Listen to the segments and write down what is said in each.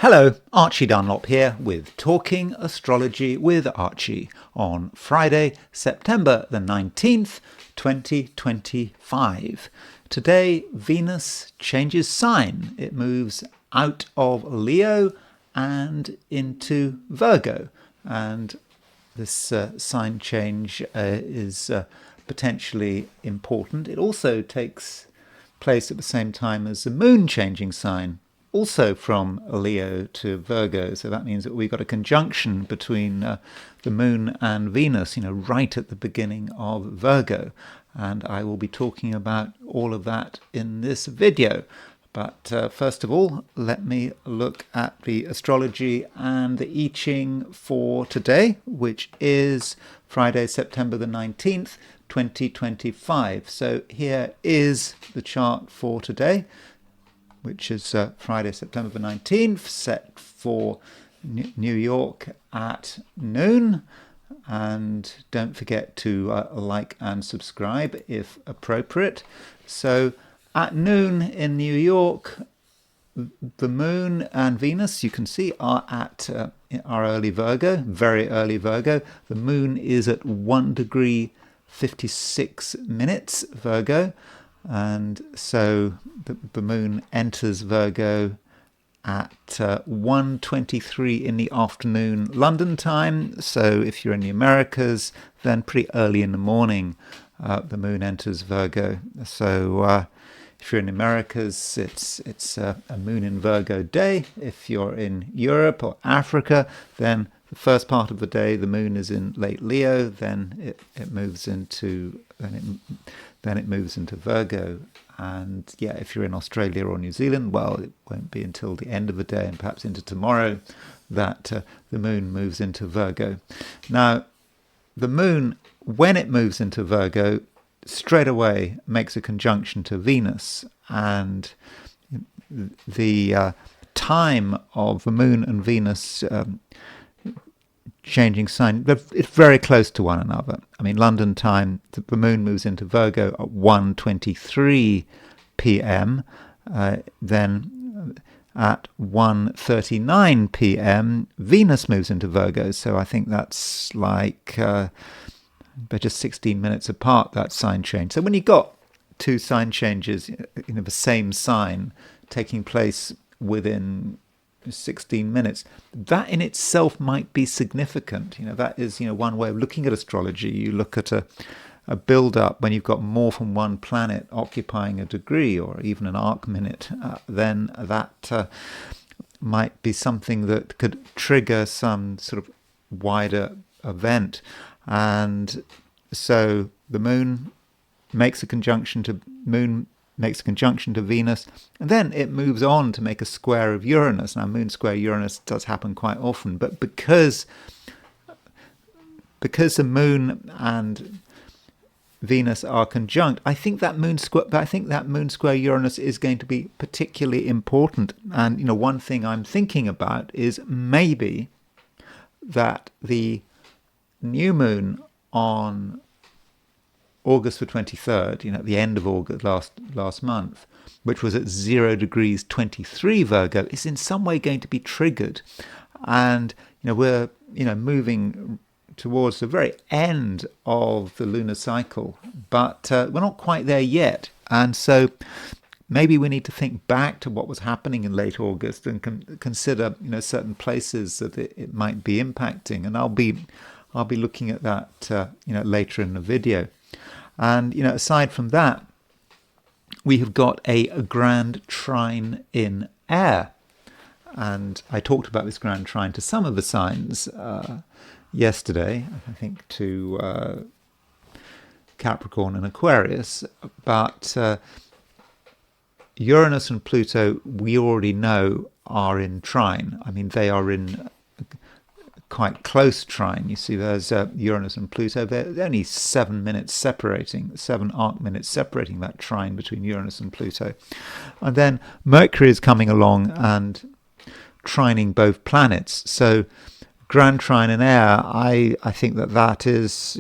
Hello, Archie Dunlop here with Talking Astrology with Archie on Friday, September the 19th, 2025. Today, Venus changes sign. It moves out of Leo and into Virgo. And this sign change is potentially important. It also takes place at the same time as the moon changing sign, also from Leo to Virgo. So that means that we've got a conjunction between the moon and Venus, right at the beginning of Virgo. And I will be talking about all of that in this video. But first of all, let me look at the astrology and the I Ching for today, which is Friday, September the 19th, 2025. So here is the chart for today, which is Friday, September the 19th, set for New York at noon. And don't forget to like and subscribe if appropriate. So at noon in New York, the moon and Venus, you can see, are at our early Virgo, very early Virgo. The moon is at 1 degree 56 minutes Virgo. And so the moon enters Virgo at 1:23 in the afternoon London time. So if you're in the Americas, then pretty early in the morning the moon enters Virgo. So if you're in the Americas, it's a moon in Virgo day. If you're in Europe or Africa, then the first part of the day the moon is in late Leo. Then it moves into Virgo. And yeah, if you're in Australia or New Zealand, well, it won't be until the end of the day and perhaps into tomorrow that the moon moves into Virgo. Now, the moon, when it moves into Virgo, straight away makes a conjunction to Venus. And the time of the moon and Venus changing sign, it's very close to one another. I mean, London time, the moon moves into Virgo at 1:23 p.m. Then at 1:39 p.m. Venus moves into Virgo. So I think that's like they're just 16 minutes apart, that sign change. So when you've got two sign changes, the same sign taking place within 16 minutes, that in itself might be significant. That is one way of looking at astrology. You look at a build-up when you've got more than one planet occupying a degree or even an arc minute, then that might be something that could trigger some sort of wider event. And so the moon makes a conjunction to Venus, and then it moves on to make a square of Uranus. Now, moon square Uranus does happen quite often, but because the moon and Venus are conjunct, I think that moon square Uranus is going to be particularly important. And one thing I'm thinking about is maybe that the new moon on August the 23rd, at the end of August last month, which was at 0 degrees 23 Virgo, is in some way going to be triggered. And, we're, moving towards the very end of the lunar cycle, but we're not quite there yet. And so maybe we need to think back to what was happening in late August and consider, certain places that it might be impacting. And I'll be looking at that, later in the video. And, aside from that, we have got a Grand Trine in air. And I talked about this Grand Trine to some of the signs yesterday, I think to Capricorn and Aquarius. But Uranus and Pluto, we already know, are in trine. I mean, they are in quite close trine. You see, there's Uranus and Pluto. They're only 7 arc minutes separating that trine between Uranus and Pluto. And then Mercury is coming along and trining both planets. So Grand Trine in air, I think that is,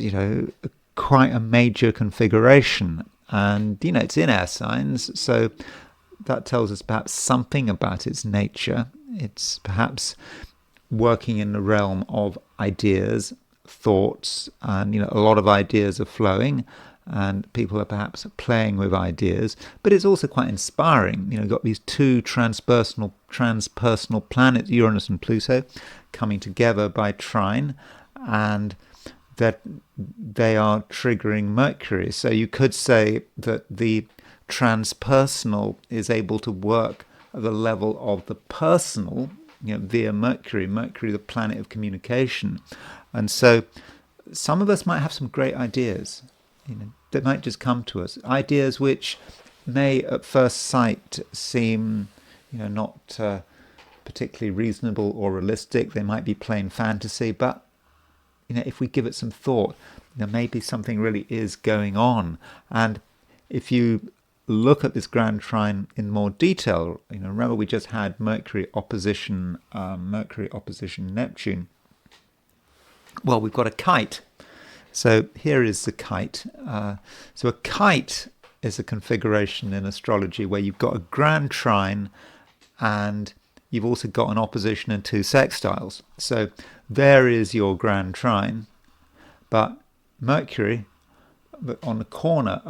quite a major configuration. And, it's in air signs, so that tells us perhaps something about its nature. It's perhaps working in the realm of ideas, thoughts, and a lot of ideas are flowing, and people are perhaps playing with ideas. But it's also quite inspiring. You've got these two transpersonal planets, Uranus and Pluto, coming together by trine, and that they are triggering Mercury. So you could say that the transpersonal is able to work at the level of the personal, via Mercury, the planet of communication. And so some of us might have some great ideas, that might just come to us, ideas which may at first sight seem, not particularly reasonable or realistic. They might be plain fantasy, but if we give it some thought, maybe something really is going on. And if you look at this Grand Trine in more detail, remember we just had Mercury opposition Neptune. Well, we've got a kite. So here is the kite. So a kite is a configuration in astrology where you've got a Grand Trine and you've also got an opposition and two sextiles. So there is your Grand Trine, but Mercury on the corner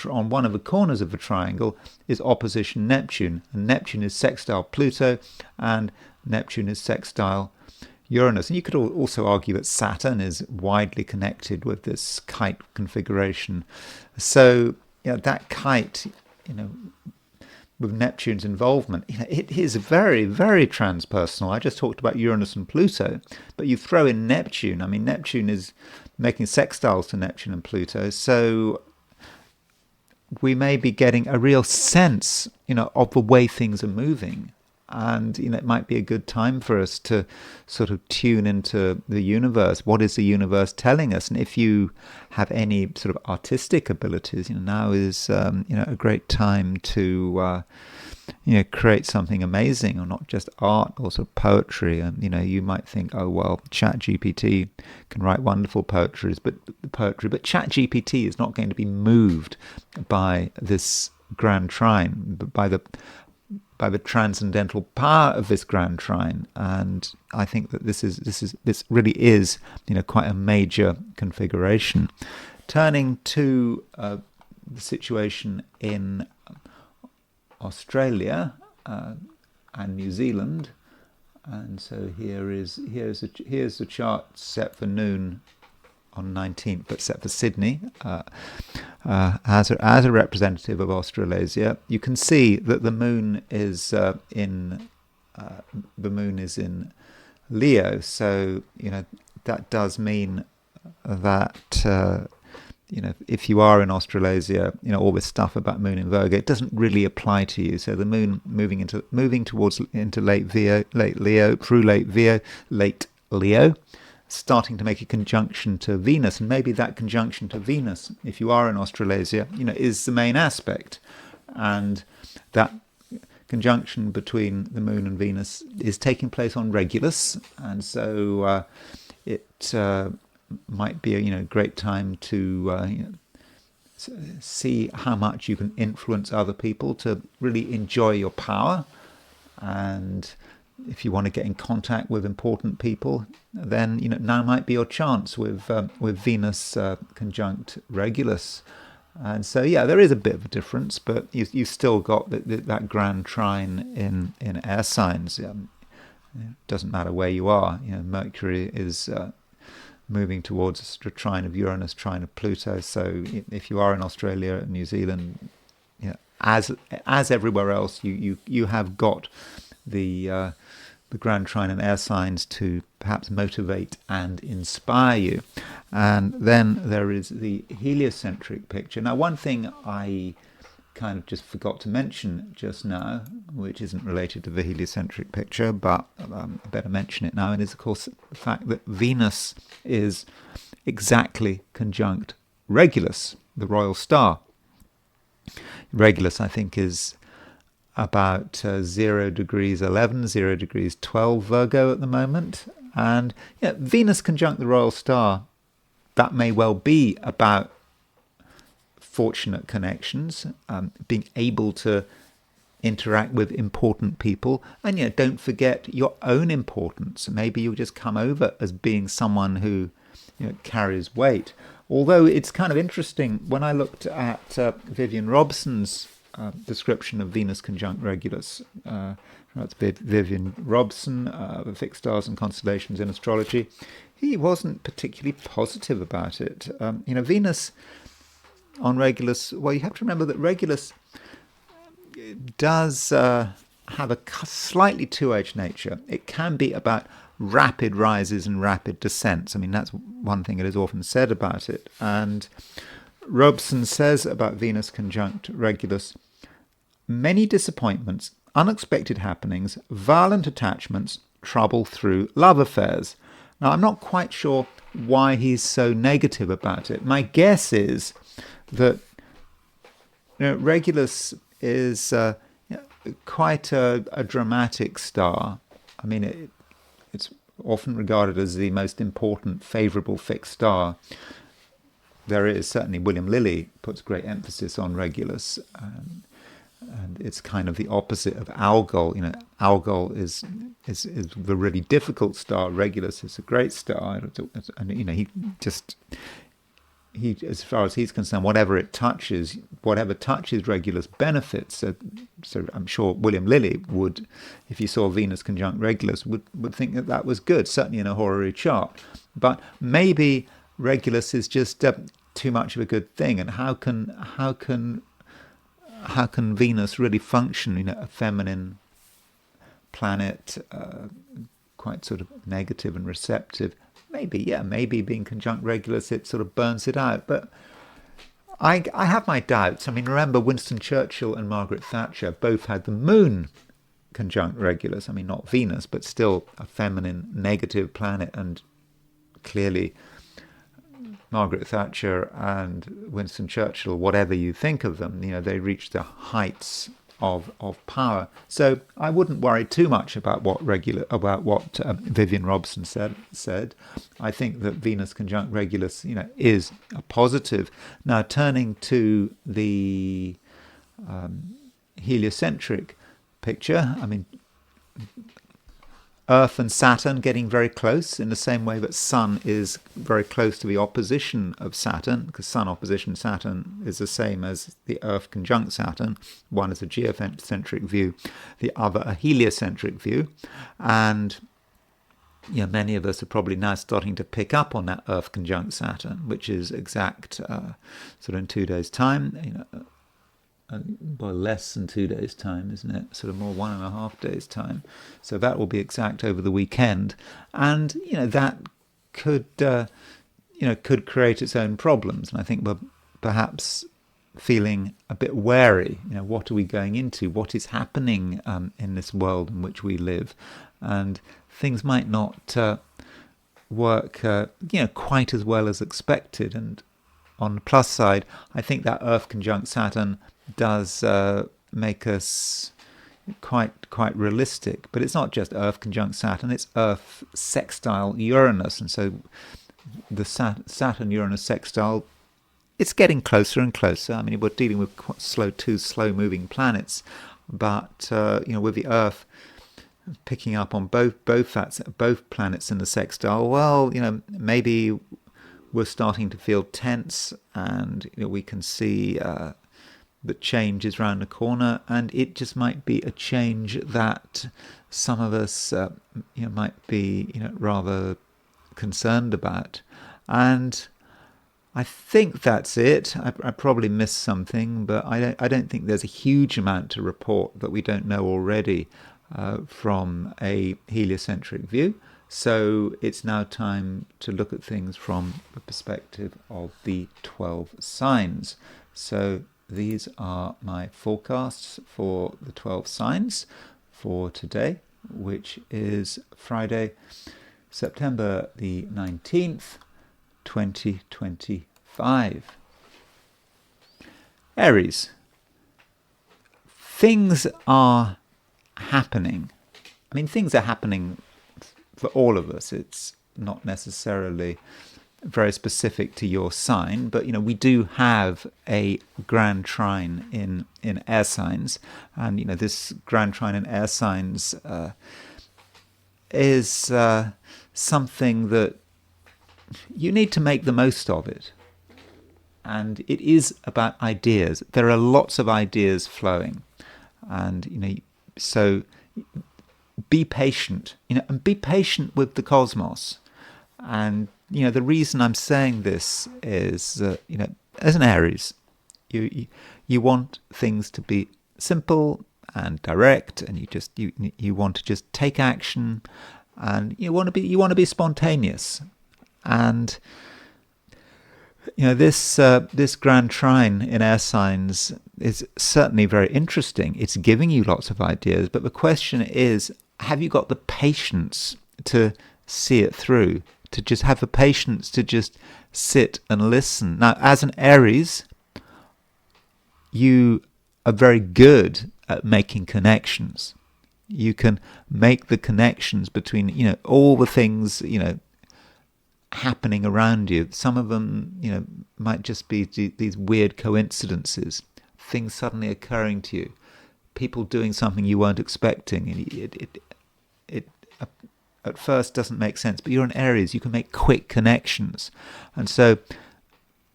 on one of the corners of the triangle is opposition Neptune, and Neptune is sextile Pluto, and Neptune is sextile Uranus. And you could also argue that Saturn is widely connected with this kite configuration. So that kite, with Neptune's involvement, it is very, very transpersonal. I just talked about Uranus and Pluto, but you throw in Neptune. I mean, Neptune is making sextiles to Neptune and Pluto, so we may be getting a real sense, of the way things are moving. And, it might be a good time for us to sort of tune into the universe. What is the universe telling us? And if you have any sort of artistic abilities, now is, a great time to, create something amazing, or not just art, also poetry. And, you might think, oh, well, ChatGPT can write wonderful poetry, but ChatGPT is not going to be moved by this Grand Trine, but by the transcendental power of this Grand Trine. And I think that this really is, quite a major configuration. Turning to the situation in Australia and New Zealand, and so here's the chart set for noon on 19th, but set for Sydney as a representative of Australasia. You can see that the moon is in Leo, so that does mean that if you are in Australasia, all this stuff about moon in Virgo, it doesn't really apply to you. So the moon moving into late Leo, starting to make a conjunction to Venus, and maybe that conjunction to Venus, if you are in Australasia, is the main aspect. And that conjunction between the moon and Venus is taking place on Regulus, and so it might be a great time to see how much you can influence other people, to really enjoy your power. And if you want to get in contact with important people, then now might be your chance with Venus conjunct Regulus. And so there is a bit of a difference, but you've still got that Grand Trine in air signs. It doesn't matter where you are. Mercury is moving towards a trine of Uranus, trine of Pluto. So if you are in Australia and New Zealand, as everywhere else, you have got the Grand Trine and air signs to perhaps motivate and inspire you. And then there is the heliocentric picture. Now, one thing I kind of just forgot to mention just now, which isn't related to the heliocentric picture, but I better mention it now, and is, of course, the fact that Venus is exactly conjunct Regulus, the royal star. Regulus, I think, is about 0 degrees 11, 0 degrees 12 Virgo at the moment. And Venus conjunct the royal star, that may well be about fortunate connections, being able to interact with important people, and don't forget your own importance. Maybe you'll just come over as being someone who carries weight. Although it's kind of interesting, when I looked at Vivian Robson's description of Venus conjunct Regulus, that's Vivian Robson, the Fixed Stars and Constellations in Astrology, he wasn't particularly positive about it. Venus on Regulus, well, you have to remember that Regulus does have a slightly two-edged nature. It can be about rapid rises and rapid descents. I mean, that's one thing that is often said about it. And Robson says about Venus conjunct Regulus, many disappointments, unexpected happenings, violent attachments, trouble through love affairs. Now, I'm not quite sure why he's so negative about it. My guess is that Regulus is quite a dramatic star. I mean, it's often regarded as the most important favourable fixed star there is. Certainly William Lilly puts great emphasis on Regulus, and it's kind of the opposite of Algol. Algol is the really difficult star. Regulus is a great star, and he, as far as he's concerned, whatever touches Regulus benefits. So I'm sure William Lilly would, if he saw Venus conjunct Regulus, would think that was good, certainly in a horary chart. But maybe Regulus is just too much of a good thing. And how can Venus really function? A feminine planet, quite sort of negative and receptive. Maybe being conjunct Regulus, it sort of burns it out. But I have my doubts. I mean, remember Winston Churchill and Margaret Thatcher both had the moon conjunct Regulus. I mean, not Venus, but still a feminine negative planet. And clearly Margaret Thatcher and Winston Churchill, whatever you think of them, they reached the heights of power. So I wouldn't worry too much about what Vivian Robson said. I think that Venus conjunct Regulus, is a positive. Now, turning to the heliocentric picture, I mean, Earth and Saturn getting very close in the same way that Sun is very close to the opposition of Saturn, because Sun opposition Saturn is the same as the Earth conjunct Saturn. One is a geocentric view, the other a heliocentric view. And many of us are probably now starting to pick up on that Earth conjunct Saturn, which is exact sort of in 2 days' time. By less than 2 days' time, isn't it? Sort of more 1.5 days' time. So that will be exact over the weekend, and that could create its own problems. And I think we're perhaps feeling a bit wary. What are we going into? What is happening in this world in which we live? And things might not work, quite as well as expected. And on the plus side, I think that Earth conjunct Saturn does make us quite realistic. But it's not just Earth conjunct Saturn, it's Earth sextile Uranus. And so the Saturn-Uranus sextile, it's getting closer and closer. I mean, we're dealing with two slow-moving planets, but with the Earth picking up on both planets in the sextile, well, maybe we're starting to feel tense, and we can see that change is round the corner, and it just might be a change that some of us might be rather concerned about. And I think that's it. I probably missed something, but I don't think there's a huge amount to report that we don't know already from a heliocentric view. So it's now time to look at things from the perspective of the 12 signs. So these are my forecasts for the 12 signs for today, which is Friday, September the 19th, 2025. Aries. Things are happening. I mean, things are happening for all of us. It's not necessarily very specific to your sign, but we do have a Grand Trine in air signs, and this Grand Trine in air signs is something that you need to make the most of it. And it is about ideas. There are lots of ideas flowing, and so be patient, and be patient with the cosmos. And the reason I'm saying this is, as an Aries, you want things to be simple and direct, and you want to just take action, and you want to be spontaneous. And this Grand Trine in air signs is certainly very interesting. It's giving you lots of ideas, but the question is, have you got the patience to see it through? To just have the patience to just sit and listen. Now, as an Aries, you are very good at making connections. You can make the connections between, all the things, happening around you. Some of them, might just be these weird coincidences, things suddenly occurring to you, people doing something you weren't expecting, and it at first doesn't make sense, but you're an Aries, you can make quick connections, and so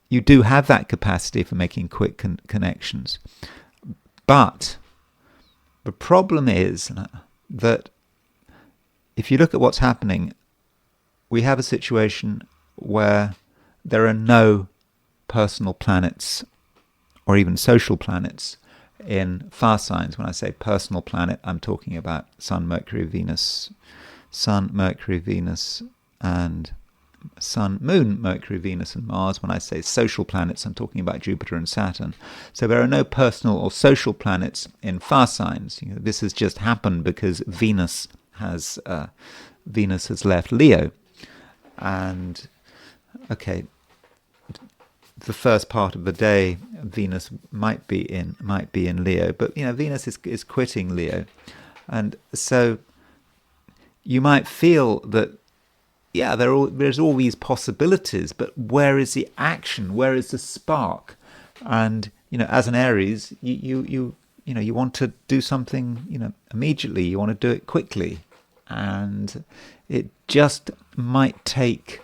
you do have that capacity for making quick connections. But the problem is that if you look at what's happening, we have a situation where there are no personal planets or even social planets in fire signs. When I say personal planet, I'm talking about Sun, Mercury, Venus, and Sun, Moon, Mercury, Venus, and Mars. When I say social planets, I'm talking about Jupiter and Saturn. So there are no personal or social planets in fire signs. This has just happened because Venus has left Leo. And okay, the first part of the day, Venus might be in Leo, but Venus is quitting Leo, and so you might feel that there's all these possibilities, but where is the action? Where is the spark? And as an Aries, you want to do something immediately. You want to do it quickly, and it just might take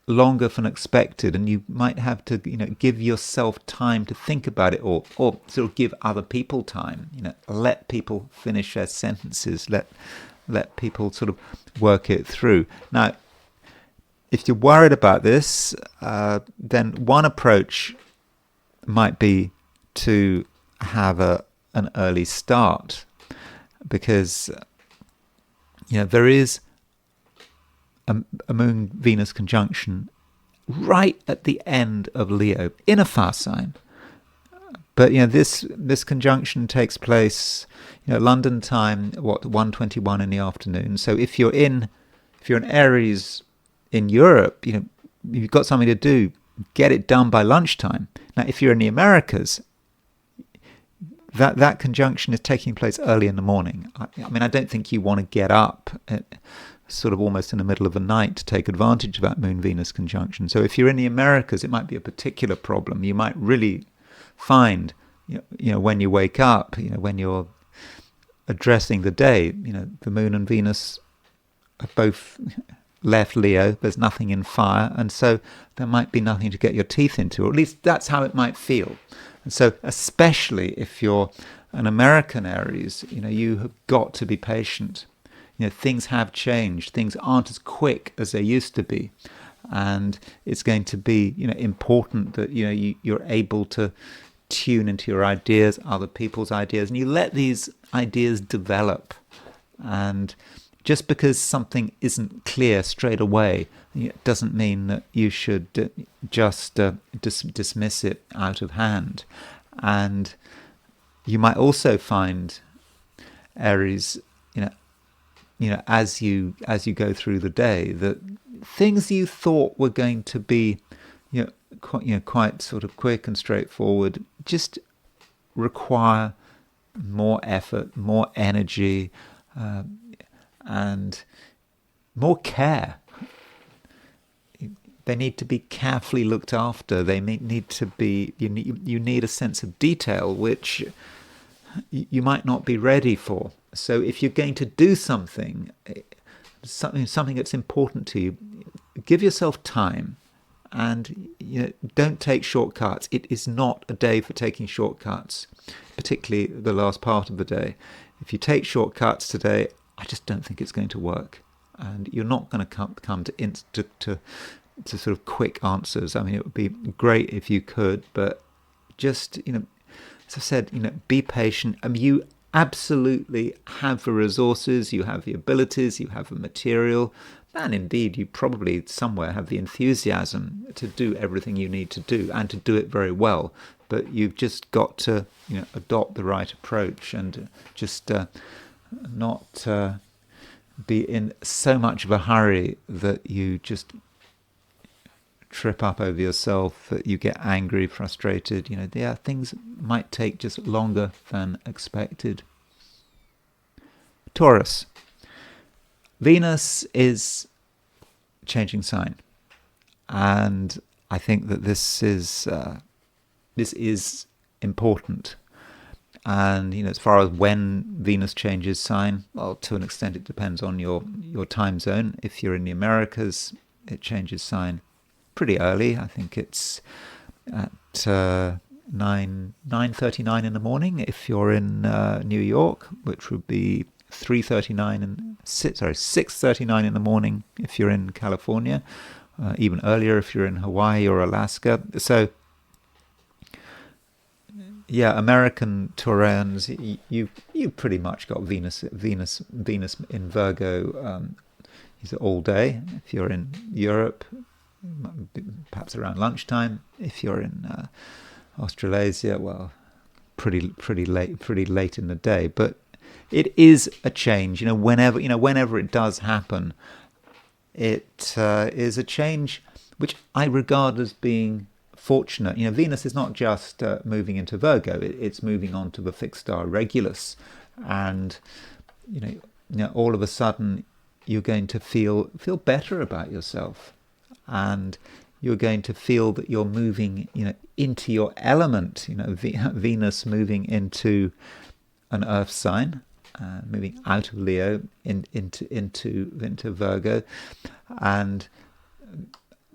longer than expected, and you might have to give yourself time to think about it, or sort of give other people time. Let people finish their sentences. Let people sort of work it through. Now, if you're worried about this, then one approach might be to have an early start, because there is a Moon-Venus conjunction right at the end of Leo in a fire sign. But this conjunction takes place, London time, 1:21 in the afternoon. So if you're an Aries in Europe, you've got something to do, get it done by lunchtime. Now, if you're in the Americas, that conjunction is taking place early in the morning. I don't think you want to get up sort of almost in the middle of the night to take advantage of that Moon-Venus conjunction. So if you're in the Americas, it might be a particular problem. You might really find, when you wake up, when you're addressing the day, the Moon and Venus have both left Leo. There's nothing in fire, and so there might be nothing to get your teeth into, or at least that's how it might feel. And so especially if you're an American Aries, you have got to be patient. Things have changed. Things aren't as quick as they used to be. And it's going to be, important that, you're able to tune into your ideas, other people's ideas, and you let these ideas develop. And just because something isn't clear straight away, it doesn't mean that you should just dismiss it out of hand. And you might also find, Aries, as you go through the day, that things you thought were going to be, quite sort of quick and straightforward, just require more effort, more energy, and more care. they need to be carefully looked after. They need to be, you need a sense of detail which you might not be ready for. So if you're going to do something that's important to you, give yourself time, and don't take shortcuts. It is not a day for taking shortcuts, particularly the last part of the day. If you take shortcuts today, I just don't think it's going to work, and you're not going to come to sort of quick answers. I mean, it would be great if you could, but just as I said, be patient. I mean, you absolutely have the resources, you have the abilities, you have the material, and indeed you probably somewhere have the enthusiasm to do everything you need to do, and to do it very well. But you've just got to adopt the right approach, and just not be in so much of a hurry that you just trip up over yourself, that you get angry, frustrated. Things might take just longer than expected. Taurus. Venus is changing sign, and I think that this is important. And as far as when Venus changes sign, well, to an extent it depends on your time zone. If you're in the Americas, it changes sign pretty early. I think it's at 9:39 in the morning if you're in New York, which would be 6:39 in the morning if you're in California, even earlier if you're in Hawaii or Alaska. So yeah, American Taurans, you pretty much got Venus in Virgo all day. If you're in Europe, perhaps around lunchtime. If you're in Australasia, well, pretty late in the day. But it is a change. Whenever it does happen, it is a change which I regard as being fortunate. Venus is not just moving into Virgo; it's moving on to the fixed star Regulus, and all of a sudden you're going to feel better about yourself, and you're going to feel that you're moving into your element. Venus moving into an Earth sign, moving out of Leo into Virgo, and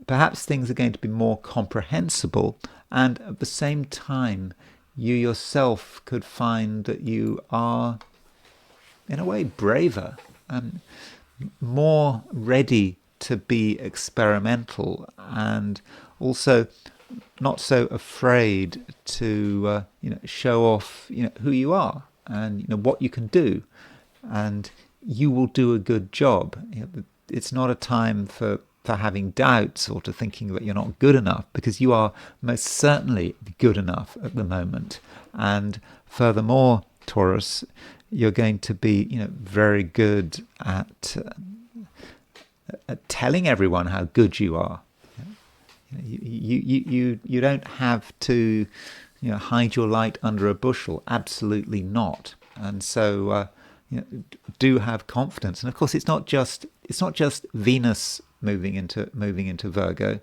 perhaps things are going to be more comprehensible, and at the same time you yourself could find that you are in a way braver, more ready to be experimental, and also not so afraid to show off who you are and what you can do, and you will do a good job. It's not a time for having doubts or to thinking that you're not good enough, because you are most certainly good enough at the moment. And furthermore, Taurus, you're going to be very good at telling everyone how good you are. You don't have to hide your light under a bushel. Absolutely not. And so do have confidence. And of course, it's not just Venus moving into Virgo,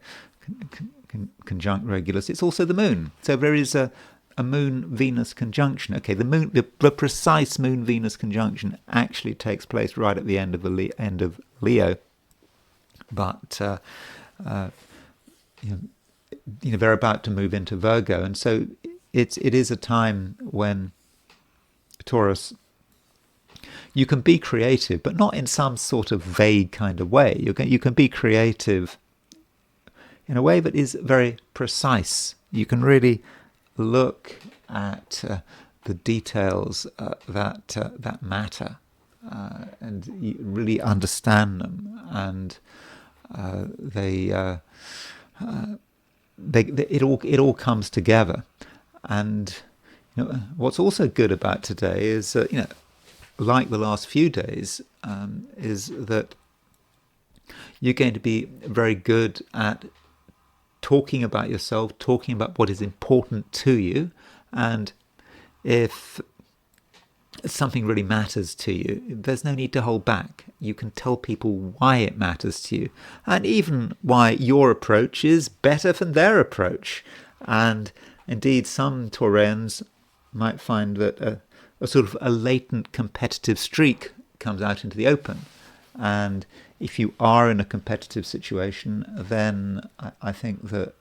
conjunct Regulus. It's also the Moon. So there is a Moon-Venus conjunction. Okay, the precise Moon-Venus conjunction actually takes place right at the end of Leo, but they're about to move into Virgo, and so it is a time when Taurus, you can be creative, but not in some sort of vague kind of way. You can be creative in a way that is very precise. You can really look at the details that matter, and you really understand them, and it all comes together. And what's also good about today is like the last few days, is that you're going to be very good at talking about yourself, talking about what is important to you. And if something really matters to you, there's no need to hold back. You can tell people why it matters to you, and even why your approach is better than their approach. And indeed, some Taurians might find that a sort of a latent competitive streak comes out into the open. And if you are in a competitive situation, then I think that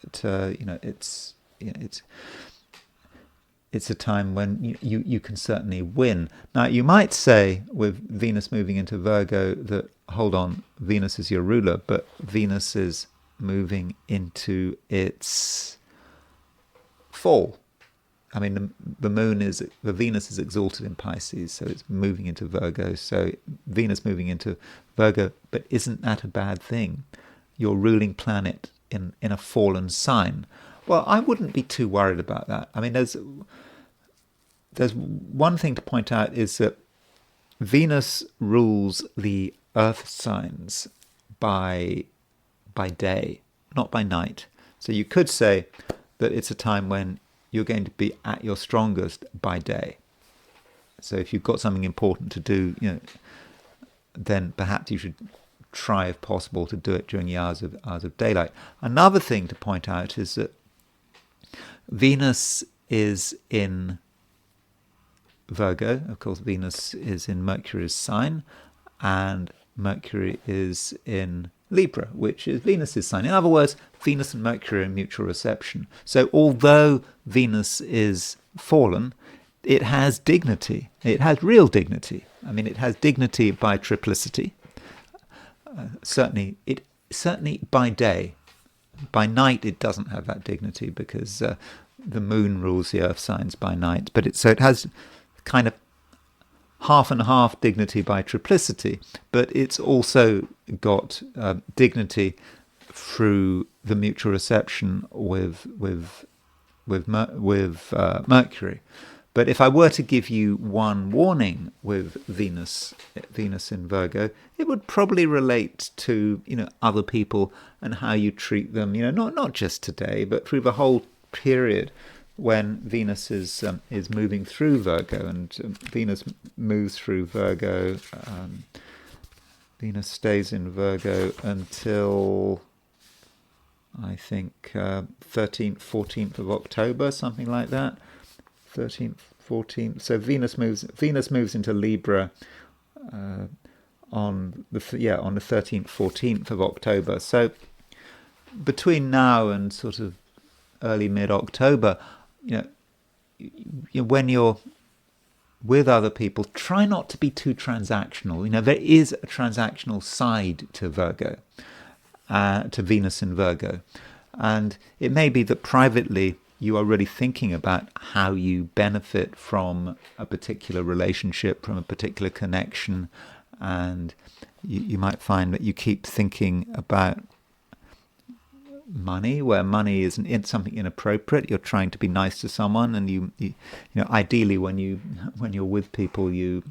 it's a time when you can certainly win. Now, you might say with Venus moving into Virgo that, hold on, Venus is your ruler, but Venus is moving into its fall. I mean, the Venus is exalted in Pisces, so it's moving into Virgo. So Venus moving into Virgo, but isn't that a bad thing? Your ruling planet in a fallen sign. Well, I wouldn't be too worried about that. I mean, there's one thing to point out is that Venus rules the earth signs by day, not by night. So you could say that it's a time when you're going to be at your strongest by day. So if you've got something important to do, then perhaps you should try, if possible, to do it during the hours of daylight. Another thing to point out is that Venus is in Virgo. Of course, Venus is in Mercury's sign, and Mercury is in Libra, which is Venus's sign. In other words, Venus and Mercury are in mutual reception. So although Venus is fallen, it has dignity. It has real dignity. I mean, it has dignity by triplicity. Certainly by day. By night, it doesn't have that dignity because the moon rules the earth signs by night. But it has kind of half and half dignity by triplicity, but it's also got dignity through the mutual reception with Mercury. But if I were to give you one warning with Venus in Virgo, it would probably relate to other people and how you treat them. Not just today, but through the whole period when Venus is moving through Virgo, and Venus moves through Virgo. Venus stays in Virgo until I think 13th, 14th of October, something like that. 13th, 14th. So Venus moves into Libra on the 13th, 14th of October. So between now and sort of early mid-October, when you're with other people, try not to be too transactional. There is a transactional side to Virgo, to Venus in Virgo, and it may be that privately you are really thinking about how you benefit from a particular relationship, from a particular connection, and you might find that you keep thinking about money, where money is something inappropriate. You're trying to be nice to someone, and you ideally when you're with people, you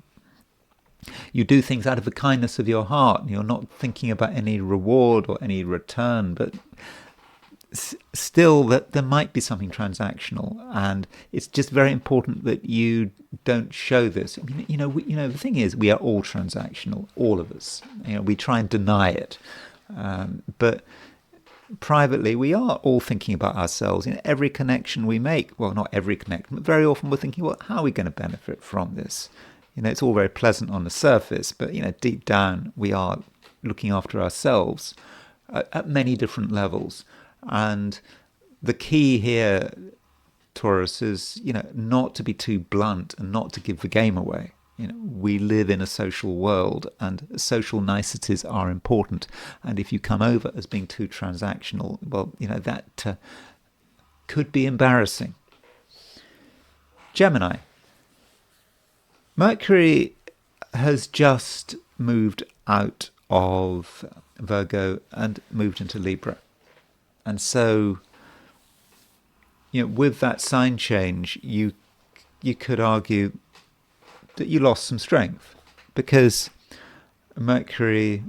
do things out of the kindness of your heart. You're not thinking about any reward or any return, but still that there might be something transactional, and it's just very important that you don't show this. I mean, the thing is, we are all transactional, all of us. We try and deny it, but privately we are all thinking about ourselves. Every connection we make, well, not every connection, but very often we're thinking, well, how are we going to benefit from this? It's all very pleasant on the surface, but deep down we are looking after ourselves at many different levels. And the key here, Taurus, is not to be too blunt and not to give the game away. We live in a social world, and social niceties are important. And if you come over as being too transactional, well, that could be embarrassing. Gemini. Mercury has just moved out of Virgo and moved into Libra. And so, with that sign change, you could argue that you lost some strength, because Mercury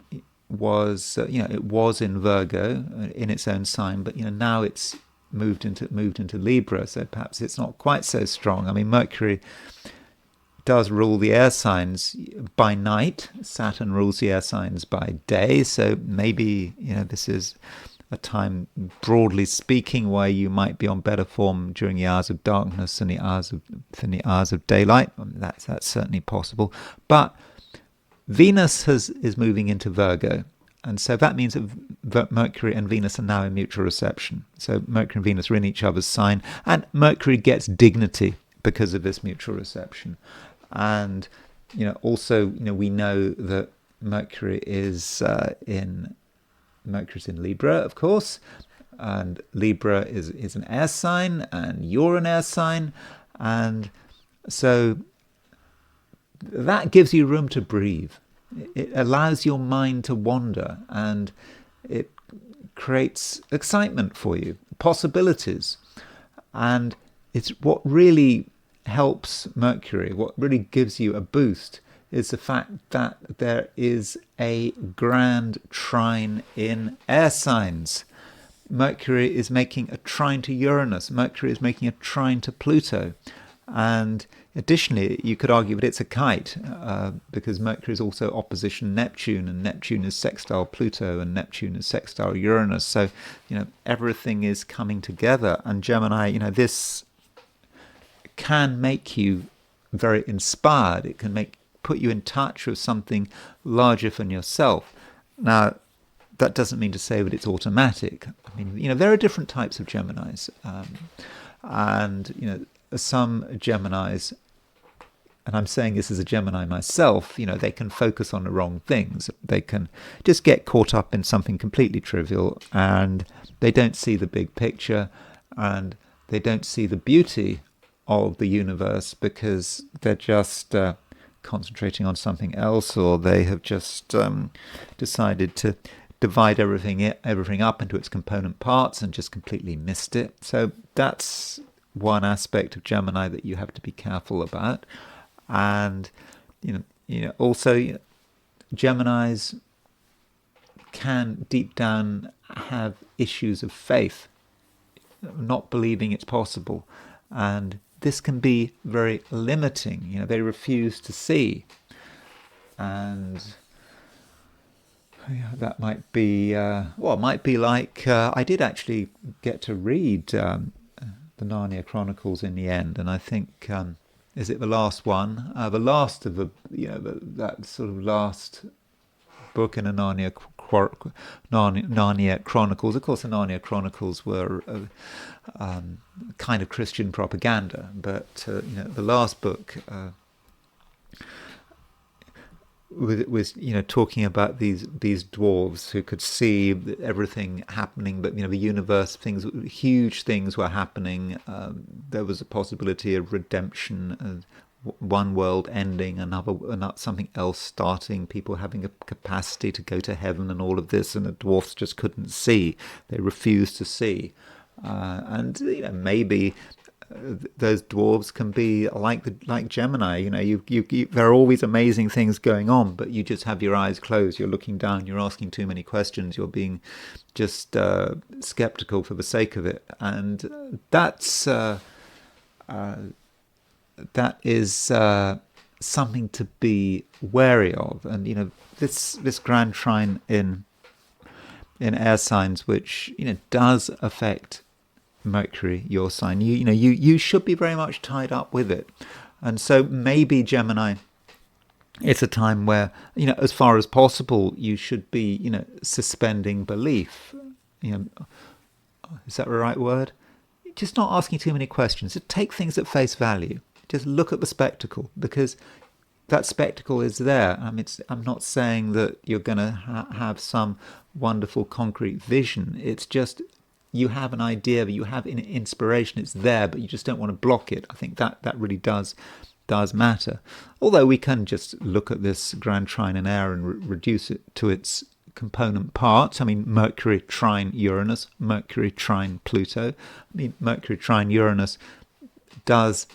was, it was in Virgo in its own sign, but now it's moved into Libra, so perhaps it's not quite so strong. I mean, Mercury does rule the air signs by night. Saturn rules the air signs by day. So maybe, this is a time, broadly speaking, where you might be on better form during the hours of darkness than the hours of daylight. That's certainly possible. But Venus is moving into Virgo. And so that means that Mercury and Venus are now in mutual reception. So Mercury and Venus are in each other's sign, and Mercury gets dignity because of this mutual reception. And also we know that Mercury is in Libra, of course, and Libra is an air sign, and you're an air sign, and so that gives you room to breathe. It allows your mind to wander, and it creates excitement for you, possibilities. And it's what really helps Mercury, what really gives you a boost, is the fact that there is a Grand Trine in air signs. Mercury is making a trine to Uranus. Mercury is making a trine to Pluto. And additionally, you could argue that it's a kite, because Mercury is also opposition Neptune, and Neptune is sextile Pluto, and Neptune is sextile Uranus. So, everything is coming together. And Gemini, this can make you very inspired. It can put you in touch with something larger than yourself. Now, that doesn't mean to say that it's automatic. I mean, there are different types of Geminis, and some Geminis, and I'm saying this as a Gemini myself, they can focus on the wrong things. They can just get caught up in something completely trivial, and they don't see the big picture, and they don't see the beauty of the universe because they're just concentrating on something else, or they have just decided to divide everything up into its component parts and just completely missed it. So that's one aspect of Gemini that you have to be careful about. And also Geminis can deep down have issues of faith, not believing it's possible, and this can be very limiting. They refuse to see, and that might be it might be like I did actually get to read the Narnia Chronicles in the end, and I think is it the last one, the last of that sort of last book in the Narnia Chronicles. Of course, the Narnia Chronicles were kind of Christian propaganda, but the last book was talking about these dwarves who could see everything happening, but the universe, huge things were happening. There was a possibility of redemption, one world ending, another something else starting, people having a capacity to go to heaven, and all of this, and the dwarfs just couldn't see. They refused to see, and maybe those dwarves can be like Gemini. There are always amazing things going on, but you just have your eyes closed. You're looking down. You're asking too many questions. You're being just skeptical for the sake of it, and that is something to be wary of. And this Grand Trine in air signs, which does affect Mercury, your sign, you should be very much tied up with it. And so maybe Gemini, it's a time where as far as possible you should be suspending belief. Is that the right word? Just not asking too many questions. Just take things at face value. Just look at the spectacle, because that spectacle is there. I'm not saying that you're going to have some wonderful concrete vision. It's just you have an idea, that you have an inspiration. It's there, but you just don't want to block it. I think that really does matter. Although we can just look at this Grand Trine in air and reduce it to its component parts. Mercury trine Uranus, Mercury trine Pluto. Mercury trine Uranus does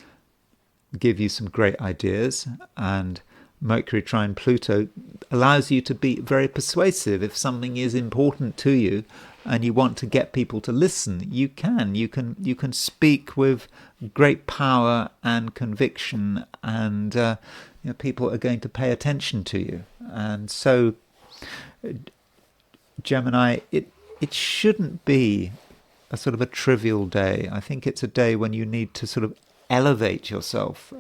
give you some great ideas, and Mercury trine Pluto allows you to be very persuasive. If something is important to you, and you want to get people to listen, you can speak with great power and conviction, and people are going to pay attention to you. And so, Gemini, it shouldn't be a sort of a trivial day. I think it's a day when you need to sort of elevate yourself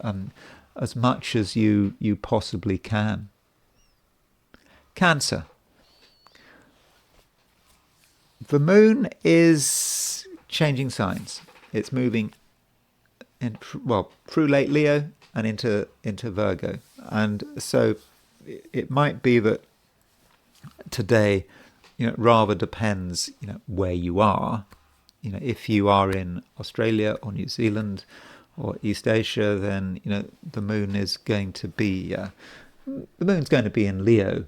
as much as you possibly can. Cancer. The moon is changing signs. It's moving through late Leo and into Virgo. And so it might be that today, rather depends, where you are. If you are in Australia or New Zealand or East Asia, then the moon is going to be in Leo,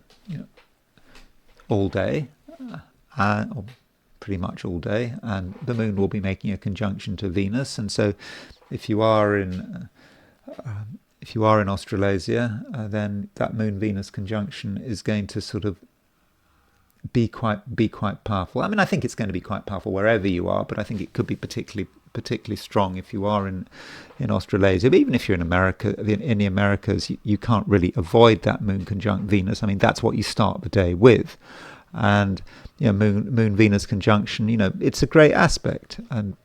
all day, or pretty much all day, and the moon will be making a conjunction to Venus. And so, if you are in Australasia, then that Moon-Venus conjunction is going to sort of be quite powerful. I mean, I think it's going to be quite powerful wherever you are, but I think it could be particularly strong if you are in Australasia. But even if you're in America, in the Americas, you can't really avoid that Moon conjunct Venus. I mean, that's what you start the day with. And Moon Venus conjunction, it's a great aspect, and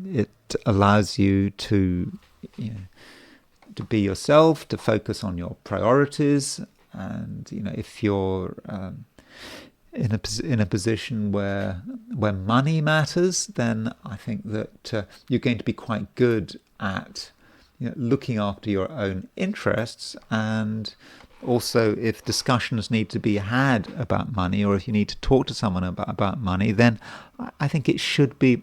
it allows you to to be yourself, to focus on your priorities. And if you're in a position where money matters, then I think that you're going to be quite good at looking after your own interests. And also, if discussions need to be had about money, or if you need to talk to someone about money, then I think it should be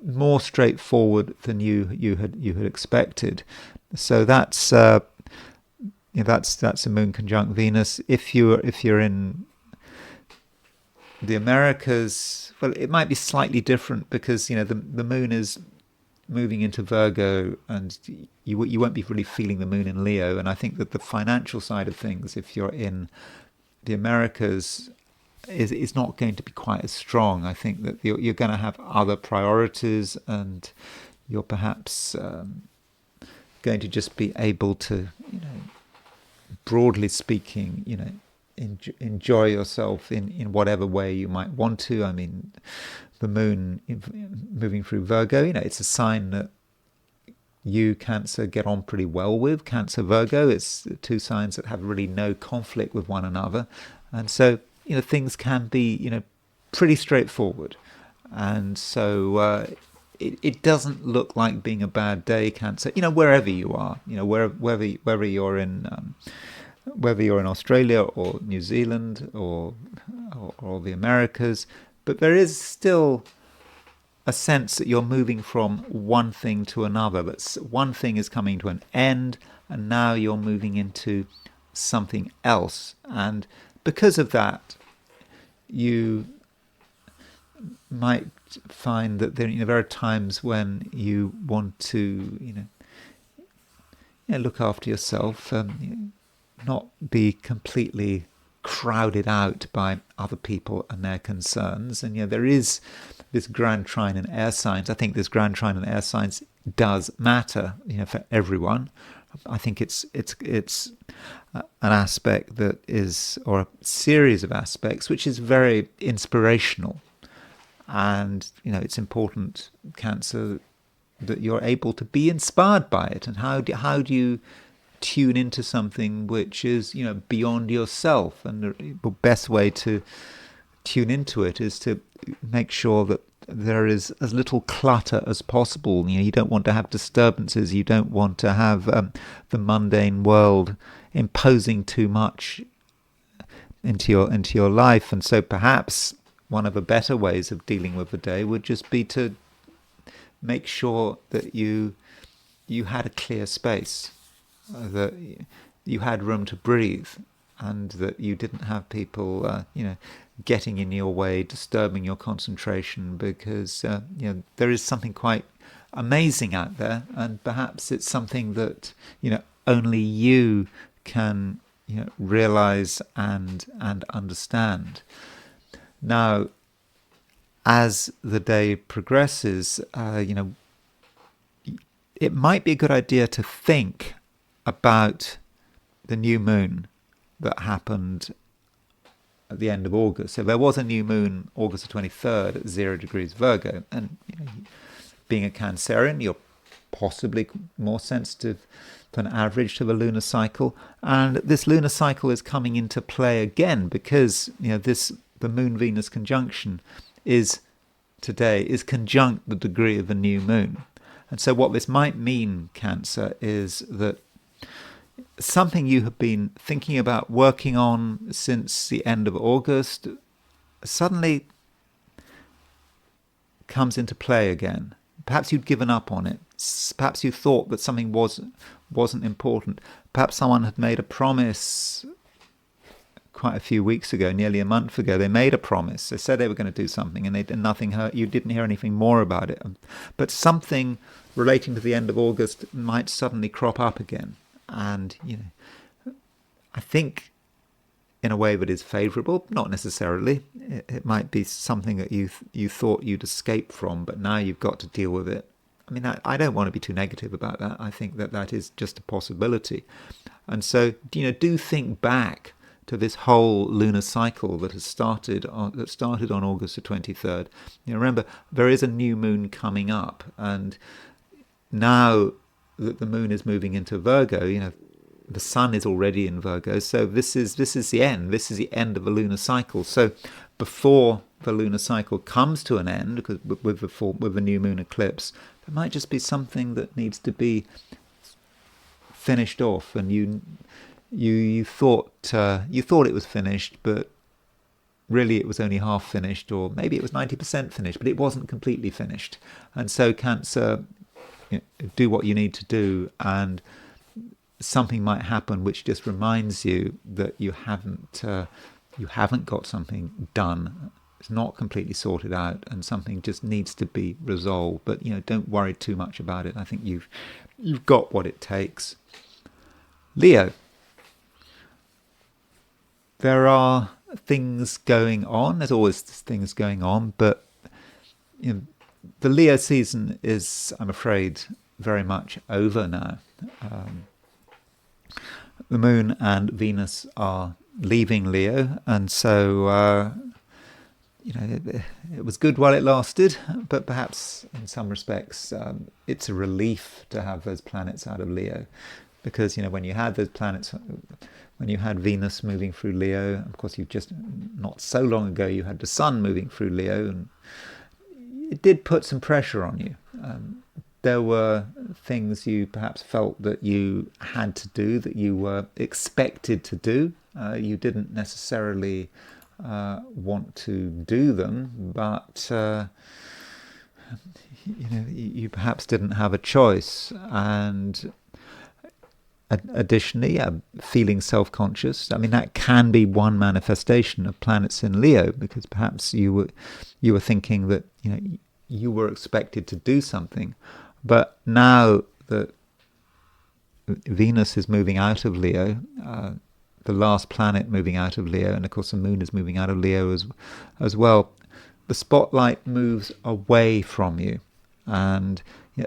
more straightforward than you had expected. So that's a Moon conjunct Venus. If you're in the Americas, well, it might be slightly different, because the moon is moving into Virgo, and you won't be really feeling the moon in Leo. And I think that the financial side of things, if you're in the Americas, is not going to be quite as strong. I think that you're going to have other priorities, and you're perhaps going to just be able to, broadly speaking, enjoy yourself in whatever way you might want to. I mean, the moon moving through Virgo, it's a sign that you, Cancer, get on pretty well with. Cancer, Virgo, it's two signs that have really no conflict with one another. And so, things can be, pretty straightforward. And so it doesn't look like being a bad day, Cancer, wherever you are, whether you're in Australia or New Zealand or the Americas. But there is still a sense that you're moving from one thing to another. That one thing is coming to an end, and now you're moving into something else. And because of that, you might find that there are times when you want to, look after yourself, not be completely crowded out by other people and their concerns. And there is this Grand Trine in air signs. I think this Grand Trine in air signs does matter, for everyone. I think it's an aspect that is, or a series of aspects, which is very inspirational. And it's important, Cancer, that you're able to be inspired by it. And how do you tune into something which is beyond yourself? And the best way to tune into it is to make sure that there is as little clutter as possible. You don't want to have disturbances. You don't want to have the mundane world imposing too much into your life. And so perhaps one of the better ways of dealing with the day would just be to make sure that you had a clear space, that you had room to breathe, and that you didn't have people, getting in your way, disturbing your concentration, because there is something quite amazing out there, and perhaps it's something that only you can realize and understand. Now, as the day progresses, it might be a good idea to think about the new moon that happened at the end of August. So there was a new moon August the 23rd at 0 degrees Virgo, and being a Cancerian, you're possibly more sensitive than average to the lunar cycle, and this lunar cycle is coming into play again because the Moon Venus conjunction is conjunct the degree of the new moon. And so what this might mean, Cancer, is that something you have been thinking about working on since the end of August suddenly comes into play again. Perhaps you'd given up on it. Perhaps you thought that something wasn't important. Perhaps someone had made a promise quite a few weeks ago, nearly a month ago. They made a promise. They said they were going to do something, and nothing hurt. You didn't hear anything more about it. But something relating to the end of August might suddenly crop up again. And I think in a way that is favourable, not necessarily. It might be something that you thought you'd escape from, but now you've got to deal with it. I mean, I don't want to be too negative about that. I think that is just a possibility. And so, do think back to this whole lunar cycle that started on August the 23rd. Remember, there is a new moon coming up, and now that the moon is moving into Virgo, the sun is already in Virgo, so this is the end. This is the end of the lunar cycle. So before the lunar cycle comes to an end, because with the new moon eclipse, there might just be something that needs to be finished off, and you thought it was finished, but really it was only half finished, or maybe it was 90% finished, but it wasn't completely finished. And so Cancer, do what you need to do, and something might happen which just reminds you that you haven't got something done. It's not completely sorted out, and something just needs to be resolved. But don't worry too much about it. I think you've got what it takes. Leo. There are things going on. There's always things going on, but the Leo season is, I'm afraid, very much over now. The Moon and Venus are leaving Leo, and so it was good while it lasted, but perhaps in some respects it's a relief to have those planets out of Leo, because when you had those planets, when you had Venus moving through Leo, of course you've just not so long ago you had the Sun moving through Leo, and it did put some pressure on you. There were things you perhaps felt that you had to do, that you were expected to do. You didn't necessarily want to do them, but you perhaps didn't have a choice. And additionally, feeling self-conscious. I mean, that can be one manifestation of planets in Leo, because perhaps you were thinking that you were expected to do something. But now that Venus is moving out of Leo, the last planet moving out of Leo, and of course the Moon is moving out of Leo as well, the spotlight moves away from you, and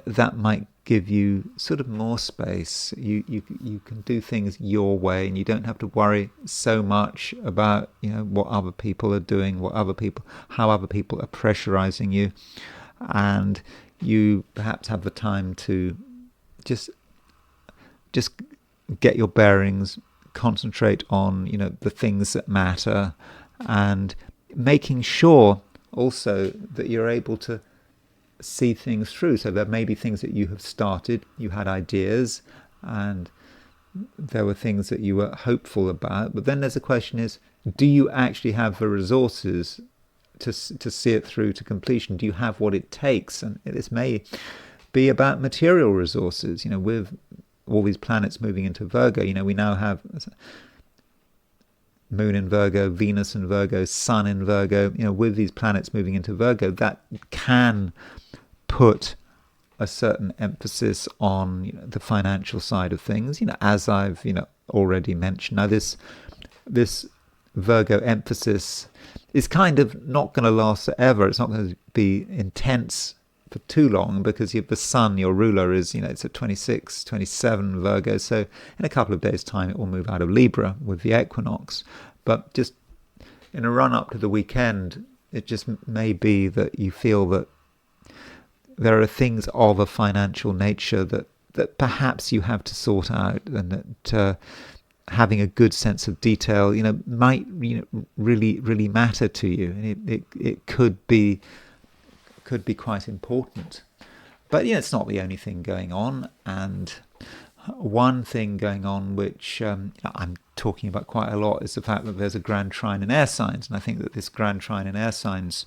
that might give you sort of more space. You can do things your way, and you don't have to worry so much about what other people are doing, how other people are pressurizing you, and you perhaps have the time to just get your bearings, concentrate on the things that matter, and making sure also that you're able to see things through. So there may be things that you have started, you had ideas, and there were things that you were hopeful about, but then there's a question is, do you actually have the resources to see it through to completion? Do you have what it takes? And this may be about material resources. With all these planets moving into Virgo, we now have Moon in Virgo, Venus in Virgo, Sun in Virgo. With these planets moving into Virgo, that can put a certain emphasis on the financial side of things. As I've already mentioned. Now this Virgo emphasis is kind of not going to last forever. It's not going to be intense for too long, because you have the sun, your ruler, is, it's at 26, 27 Virgo. So in a couple of days' time, it will move out of Libra with the equinox. But just in a run up to the weekend, it just may be that you feel that there are things of a financial nature that perhaps you have to sort out, and that having a good sense of detail, might really matter to you, and it could be quite important. But it's not the only thing going on. And one thing going on, which I'm talking about quite a lot, is the fact that there's a Grand Trine in air signs. And I think that this Grand Trine in air signs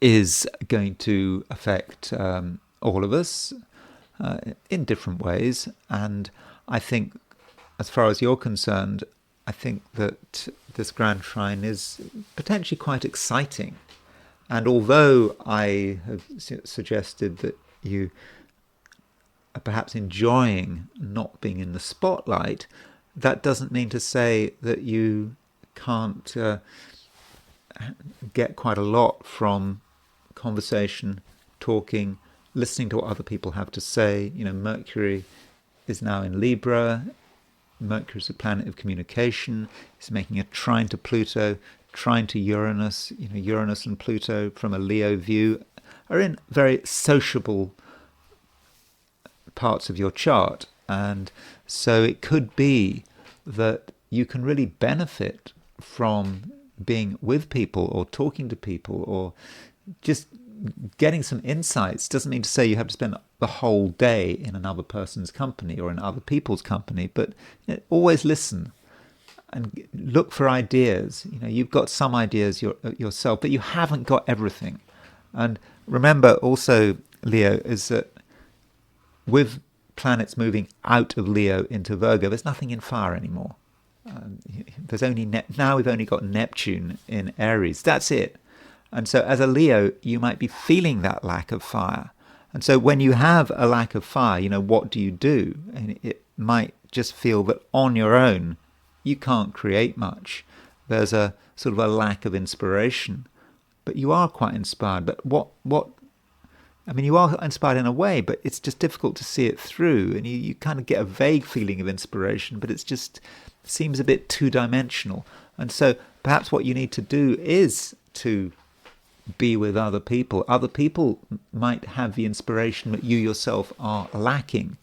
is going to affect all of us in different ways. And I think, as far as you're concerned, I think that this Grand Trine is potentially quite exciting. And although I have suggested that you are perhaps enjoying not being in the spotlight, that doesn't mean to say that you can't get quite a lot from conversation, talking, listening to what other people have to say. Mercury is now in Libra. Mercury is a planet of communication. It's making a trine to Pluto, trine to Uranus. Uranus and Pluto, from a Leo view, are in very sociable parts of your chart. And so it could be that you can really benefit from being with people, or talking to people, or just getting some insights. Doesn't mean to say you have to spend the whole day in another person's company or in other people's company, but always listen and look for ideas. You've got some ideas yourself, but you haven't got everything. And remember also, Leo, is that with planets moving out of Leo into Virgo, there's nothing in fire anymore. There's only now we've only got Neptune in Aries. That's it. And so as a Leo, you might be feeling that lack of fire. And so when you have a lack of fire, what do you do? And it might just feel that on your own, you can't create much. There's a sort of a lack of inspiration. But you are quite inspired. But you are inspired in a way, but it's just difficult to see it through. And you kind of get a vague feeling of inspiration, but it's just seems a bit two-dimensional. And so perhaps what you need to do is to be with other people. Other people might have the inspiration that you yourself are lacking.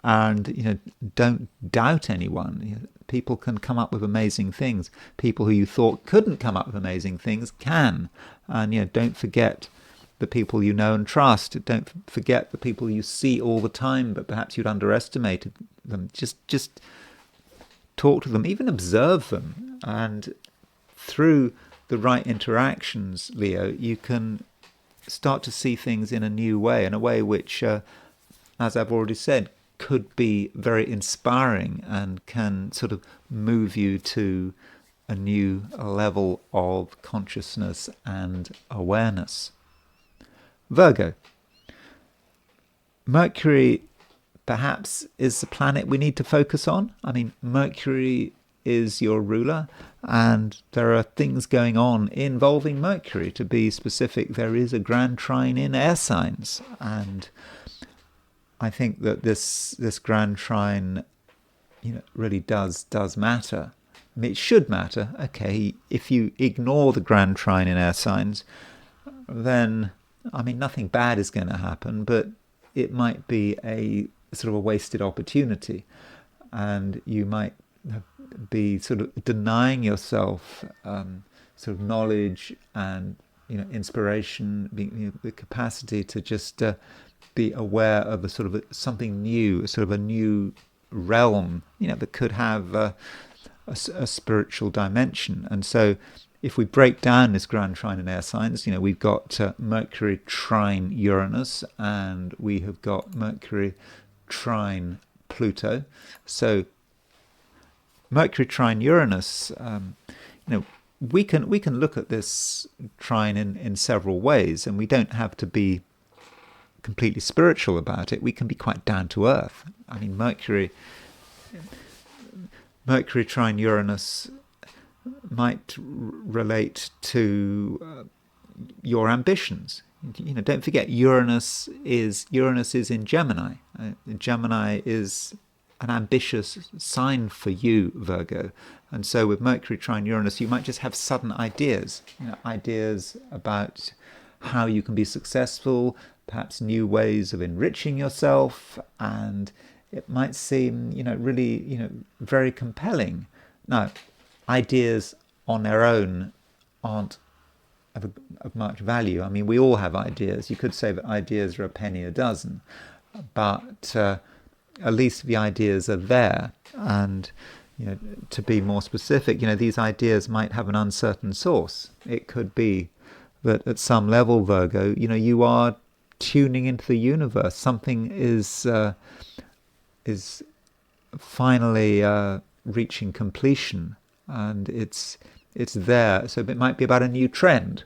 And, don't doubt anyone. People can come up with amazing things. People who you thought couldn't come up with amazing things can. And, don't forget the people you know and trust. Don't forget the people you see all the time, but perhaps you'd underestimated them. Just talk to them, even observe them. And through the right interactions, Leo, you can start to see things in a new way, in a way which, as I've already said, could be very inspiring and can sort of move you to a new level of consciousness and awareness. Virgo. Mercury perhaps is the planet we need to focus on. Mercury is your ruler, and there are things going on involving Mercury. To be specific, there is a Grand Trine in air signs, and I think that this Grand Trine, really does matter. It should matter. Okay, if you ignore the Grand Trine in air signs, then nothing bad is going to happen, but it might be a sort of a wasted opportunity, and you might be sort of denying yourself sort of knowledge and inspiration, the capacity to just be aware of a sort of something new, a sort of a new realm, that could have a spiritual dimension. And so if we break down this Grand Trine in air signs, we've got Mercury trine Uranus, and we have got Mercury trine Pluto. So Mercury trine Uranus, we can look at this trine in several ways, and we don't have to be completely spiritual about it. We can be quite down to earth. Mercury Mercury trine Uranus might relate to your ambitions. Don't forget Uranus is in Gemini. Gemini is an ambitious sign for you, Virgo. And so with Mercury trine Uranus, you might just have sudden ideas, ideas about how you can be successful, perhaps new ways of enriching yourself, and it might seem, really, very compelling. Now, ideas on their own aren't of much value. I mean, we all have ideas. You could say that ideas are a penny a dozen, but at least the ideas are there. And to be more specific, these ideas might have an uncertain source. It could be that at some level, Virgo, you are tuning into the universe. Something is finally reaching completion, and it's there. So it might be about a new trend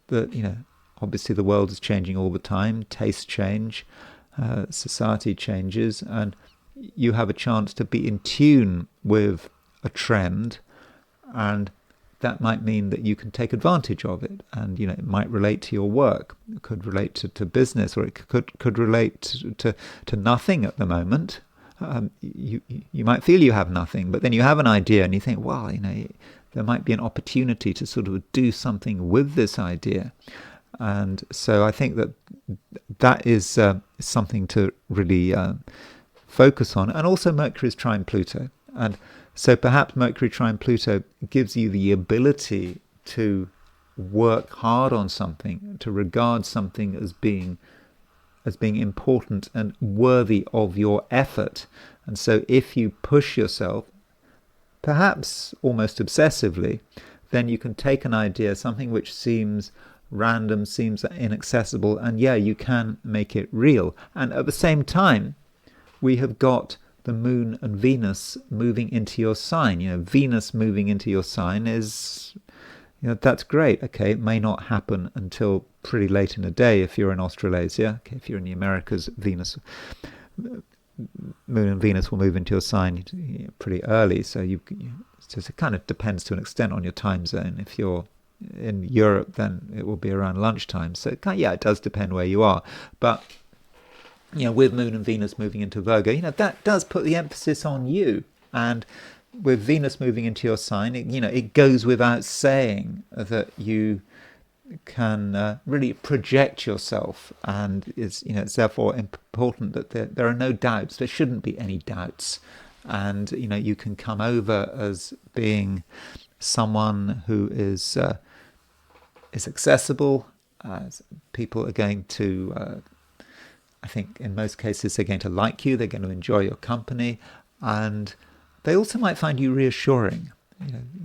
that, obviously the world is changing all the time. Tastes change, society changes, and you have a chance to be in tune with a trend, and that might mean that you can take advantage of it. And it might relate to your work, it could relate to business, or it could relate to nothing at the moment. You might feel you have nothing, but then you have an idea and you think, well, there might be an opportunity to sort of do something with this idea. And so I think that is something to really focus on. And also Mercury is trine Pluto. And so perhaps Mercury trine Pluto gives you the ability to work hard on something, to regard something as being important and worthy of your effort. And so if you push yourself, perhaps almost obsessively, then you can take an idea, something which seems random, seems inaccessible, and you can make it real. And at the same time, we have got the Moon and Venus moving into your sign. Venus moving into your sign is, that's great. Okay, it may not happen until pretty late in the day if you're in Australasia. Okay, if you're in the Americas, Moon and Venus will move into your sign pretty early. So it kind of depends to an extent on your time zone. If you're in Europe, then it will be around lunchtime. So it does depend where you are. But with Moon and Venus moving into Virgo, that does put the emphasis on you. And with Venus moving into your sign, it goes without saying that you can really project yourself, and it's therefore important that there are no doubts. There shouldn't be any doubts, and you can come over as being someone who is accessible. People are going to, I think in most cases, they're going to like you. They're going to enjoy your company, and they also might find you reassuring.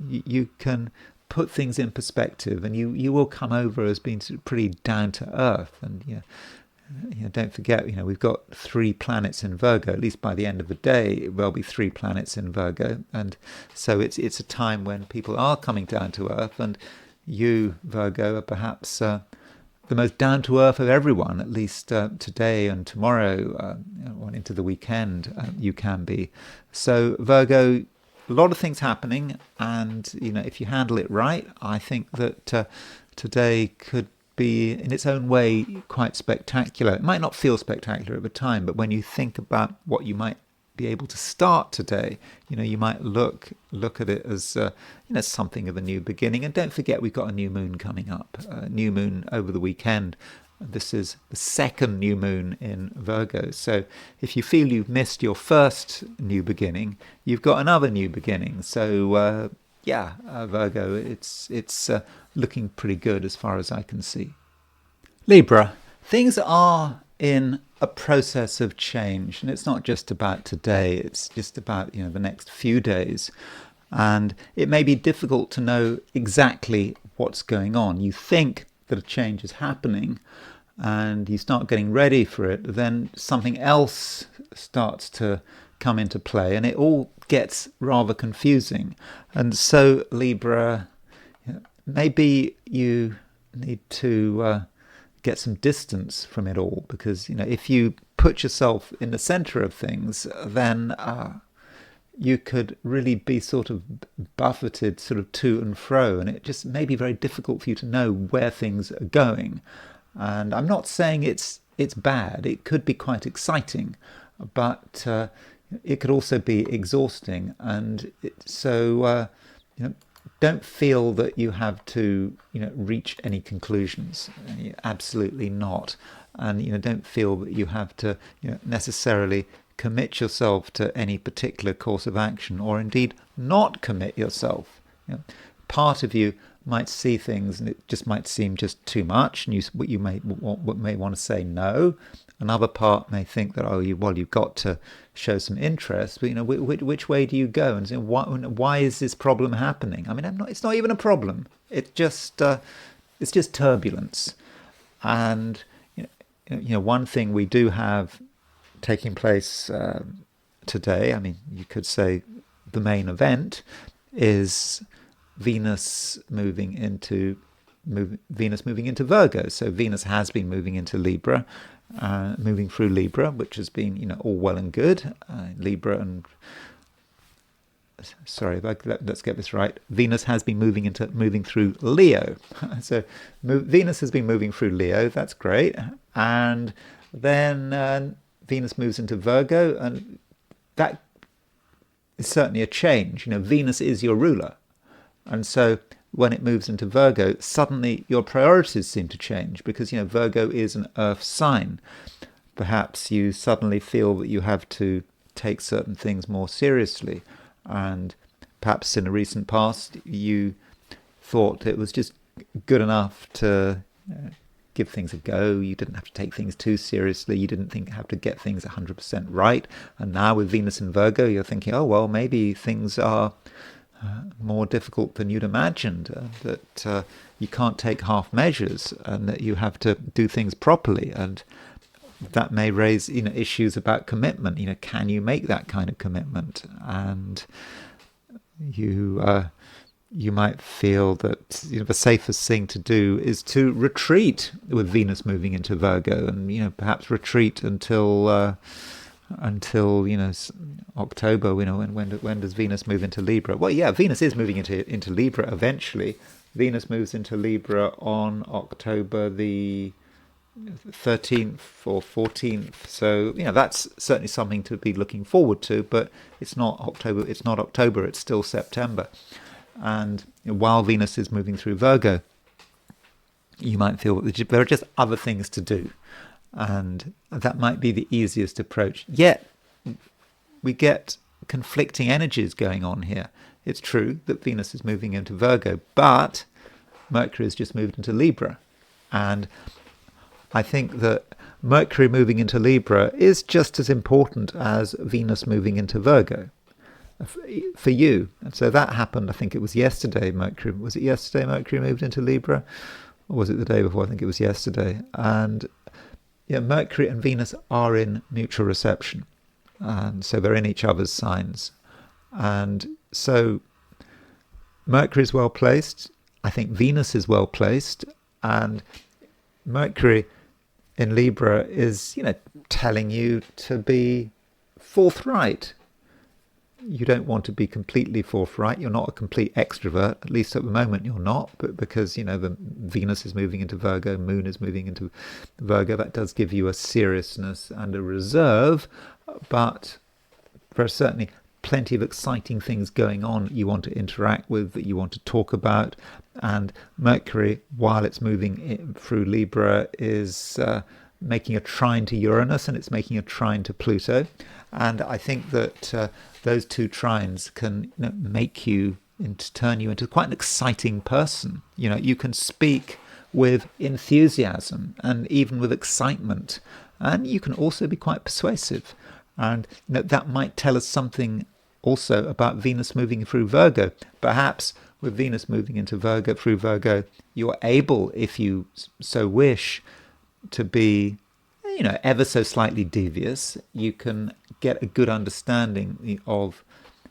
You can put things in perspective, and you will come over as being pretty down to earth. And don't forget, we've got 3 planets in Virgo. At least by the end of the day, there'll be 3 planets in Virgo, and so it's a time when people are coming down to earth. And you, Virgo, are perhaps the most down to earth of everyone. At least today and tomorrow, or into the weekend, you can be. So Virgo, a lot of things happening, and if you handle it right, I think that today could be in its own way quite spectacular. It might not feel spectacular at the time, but when you think about what you might be able to start today, you might look at it as something of a new beginning. And don't forget, we've got a new moon coming up, a new moon over the weekend. This is the second new moon in Virgo. So if you feel you've missed your first new beginning, you've got another new beginning. So Virgo, it's looking pretty good as far as I can see. Libra, things are in a process of change, and it's not just about today. It's just about the next few days, and it may be difficult to know exactly what's going on. You think that a change is happening, and you start getting ready for it, then something else starts to come into play, and it all gets rather confusing. And so Libra, maybe you need to get some distance from it all, because if you put yourself in the center of things, then you could really be sort of buffeted sort of to and fro, and it just may be very difficult for you to know where things are going. And I'm not saying it's bad. It could be quite exciting, but it could also be exhausting. And don't feel that you have to reach any conclusions. Absolutely not. And don't feel that you have to necessarily commit yourself to any particular course of action, or indeed not commit yourself. Part of you might see things and it just might seem just too much, and you may want to say no. Another part may think that you've got to show some interest, but which way do you go? And why is this problem happening? I mean, it's not even a problem. It's just turbulence. And one thing we do have taking place today, I mean, you could say the main event is Venus moving into Virgo. So Venus has been moving into Libra, moving through Libra, which has been all well and good. Libra and let's get this right. Venus has been moving through Leo. So Venus has been moving through Leo. That's great. And then Venus moves into Virgo, and that is certainly a change. Venus is your ruler. And so when it moves into Virgo, suddenly your priorities seem to change, because Virgo is an earth sign. Perhaps you suddenly feel that you have to take certain things more seriously, and perhaps in a recent past you thought it was just good enough to give things a go. You didn't have to take things too seriously. You didn't have to get things 100% right. And now with Venus in Virgo, you're thinking, oh well, maybe things are more difficult than you'd imagined, that you can't take half measures, and that you have to do things properly. And that may raise issues about commitment. Can you make that kind of commitment? And you might feel that the safest thing to do is to retreat with Venus moving into Virgo, and perhaps retreat until October. When does Venus move into Libra? Well, yeah, Venus is moving into Libra eventually. Venus moves into Libra on October the 13th or 14th. So that's certainly something to be looking forward to. But it's not October. It's still September. And while Venus is moving through Virgo, you might feel that there are just other things to do, and that might be the easiest approach. Yet we get conflicting energies going on here. It's true that Venus is moving into Virgo, but Mercury has just moved into Libra. And I think that Mercury moving into Libra is just as important as Venus moving into Virgo for you. And so that happened, I think it was yesterday. Was it yesterday Mercury moved into Libra? Or was it the day before? I think it was yesterday. And Mercury and Venus are in mutual reception. And so they're in each other's signs. And so Mercury is well placed. I think Venus is well placed. And Mercury in Libra is, telling you to be forthright. You don't want to be completely forthright. You're not a complete extrovert, at least at the moment you're not, but because, the Venus is moving into Virgo, Moon is moving into Virgo, that does give you a seriousness and a reserve, but there are certainly plenty of exciting things going on that you want to interact with, that you want to talk about. And Mercury, while it's moving through Libra, is making a trine to Uranus, and it's making a trine to Pluto. And I think that those two trines can turn you into quite an exciting person. You can speak with enthusiasm and even with excitement, and you can also be quite persuasive. And that might tell us something also about Venus moving through Virgo. Perhaps with Venus moving into Virgo, through Virgo, you're able, if you so wish, to be ever so slightly devious. You can get a good understanding of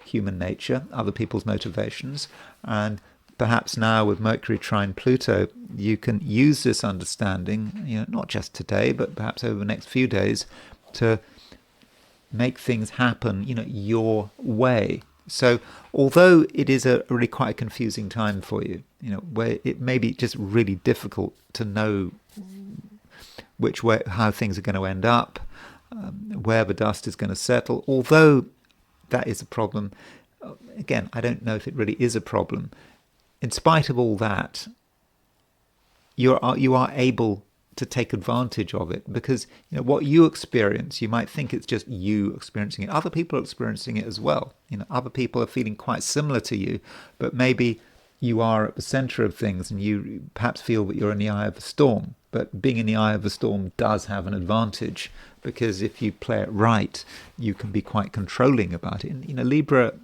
human nature, other people's motivations, and perhaps now with Mercury trine Pluto, you can use this understanding, not just today, but perhaps over the next few days, to make things happen, your way. So although it is a really quite a confusing time for you, where it may be just really difficult to know which way, how things are going to end up, where the dust is going to settle, although that is a problem. Again, I don't know if it really is a problem. In spite of all that, you are able to take advantage of it, because what you experience, you might think it's just you experiencing it. Other people are experiencing it as well. Other people are feeling quite similar to you, but maybe you are at the center of things and you perhaps feel that you're in the eye of a storm. But being in the eye of a storm does have an advantage, because if you play it right, you can be quite controlling about it. And, Libra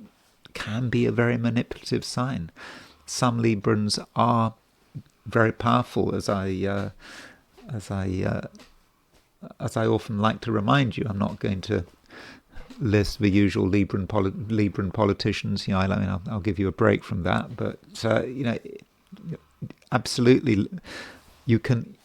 can be a very manipulative sign. Some Librans are very powerful, as I often like to remind you. I'm not going to list the usual Libran politicians. I'll give you a break from that. But absolutely, you can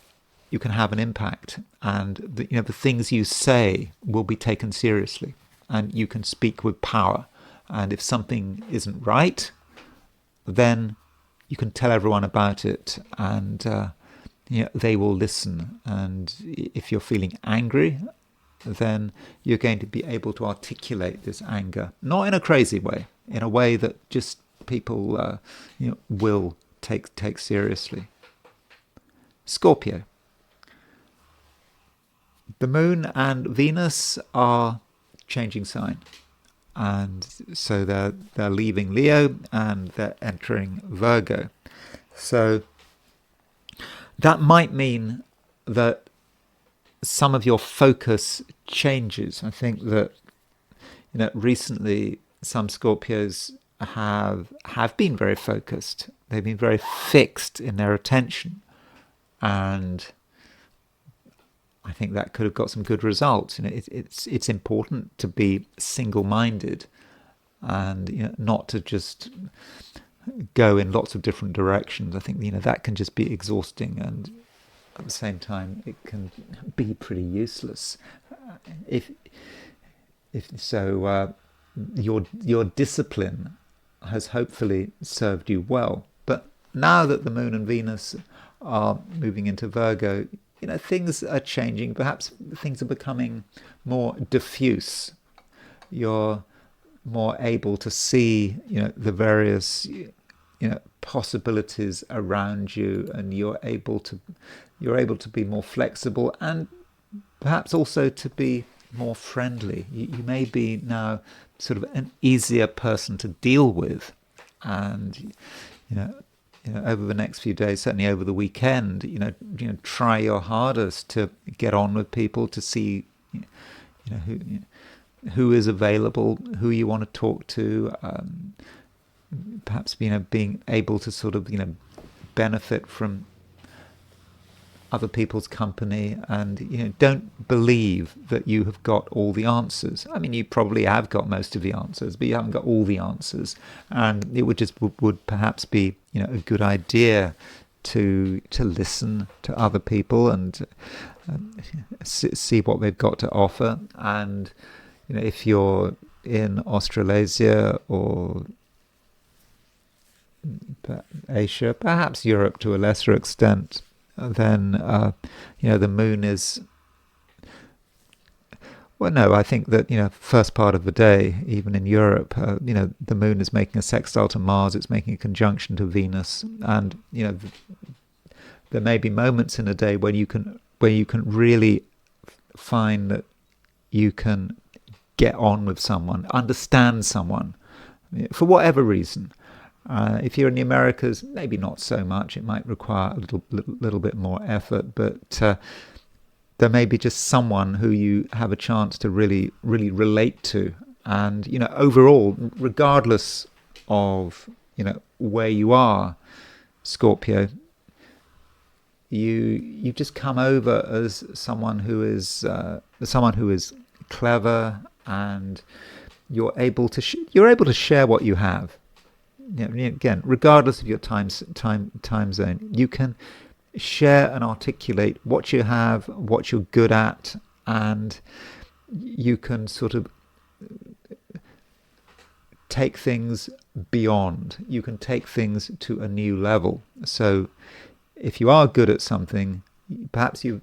have an impact, and the things you say will be taken seriously, and you can speak with power. And if something isn't right, then you can tell everyone about it, and they will listen. And if you're feeling angry, then you're going to be able to articulate this anger, not in a crazy way, in a way that just people will take seriously. Scorpio. The Moon and Venus are changing sign, and so they're leaving Leo and they're entering Virgo. So that might mean that some of your focus changes. I think that recently some Scorpios have been very focused. They've been very fixed in their attention, and I think that could have got some good results. It's important to be single-minded, and not to just go in lots of different directions. I think that can just be exhausting, and at the same time it can be pretty useless. If so, your discipline has hopefully served you well. But now that the Moon and Venus are moving into Virgo, things are changing. Perhaps things are becoming more diffuse. You're more able to see, the various, possibilities around you, and you're able to be more flexible, and perhaps also to be more friendly. You may be now sort of an easier person to deal with, and over the next few days, certainly over the weekend, try your hardest to get on with people, to see, who is available, who you want to talk to. Perhaps being able to sort of benefit from other people's company, and don't believe that you have got all the answers. I mean, you probably have got most of the answers, but you haven't got all the answers, and it would perhaps be a good idea to listen to other people and see what they've got to offer. And if you're in Australasia or Asia, perhaps Europe to a lesser extent, then the Moon is, well, no, I think that first part of the day, even in Europe, the Moon is making a sextile to Mars. It's making a conjunction to Venus, and there may be moments in a day where you can really find that you can get on with someone, understand someone, for whatever reason. If you're in the Americas, maybe not so much. It might require a little bit more effort, but there may be just someone who you have a chance to really relate to. And overall, regardless of where you are, Scorpio, you just come over as someone who is clever, and you're able to share what you have. Again, regardless of your time zone, you can share and articulate what you have, what you're good at, and you can sort of take things beyond. You can take things to a new level. So if you are good at something, perhaps you've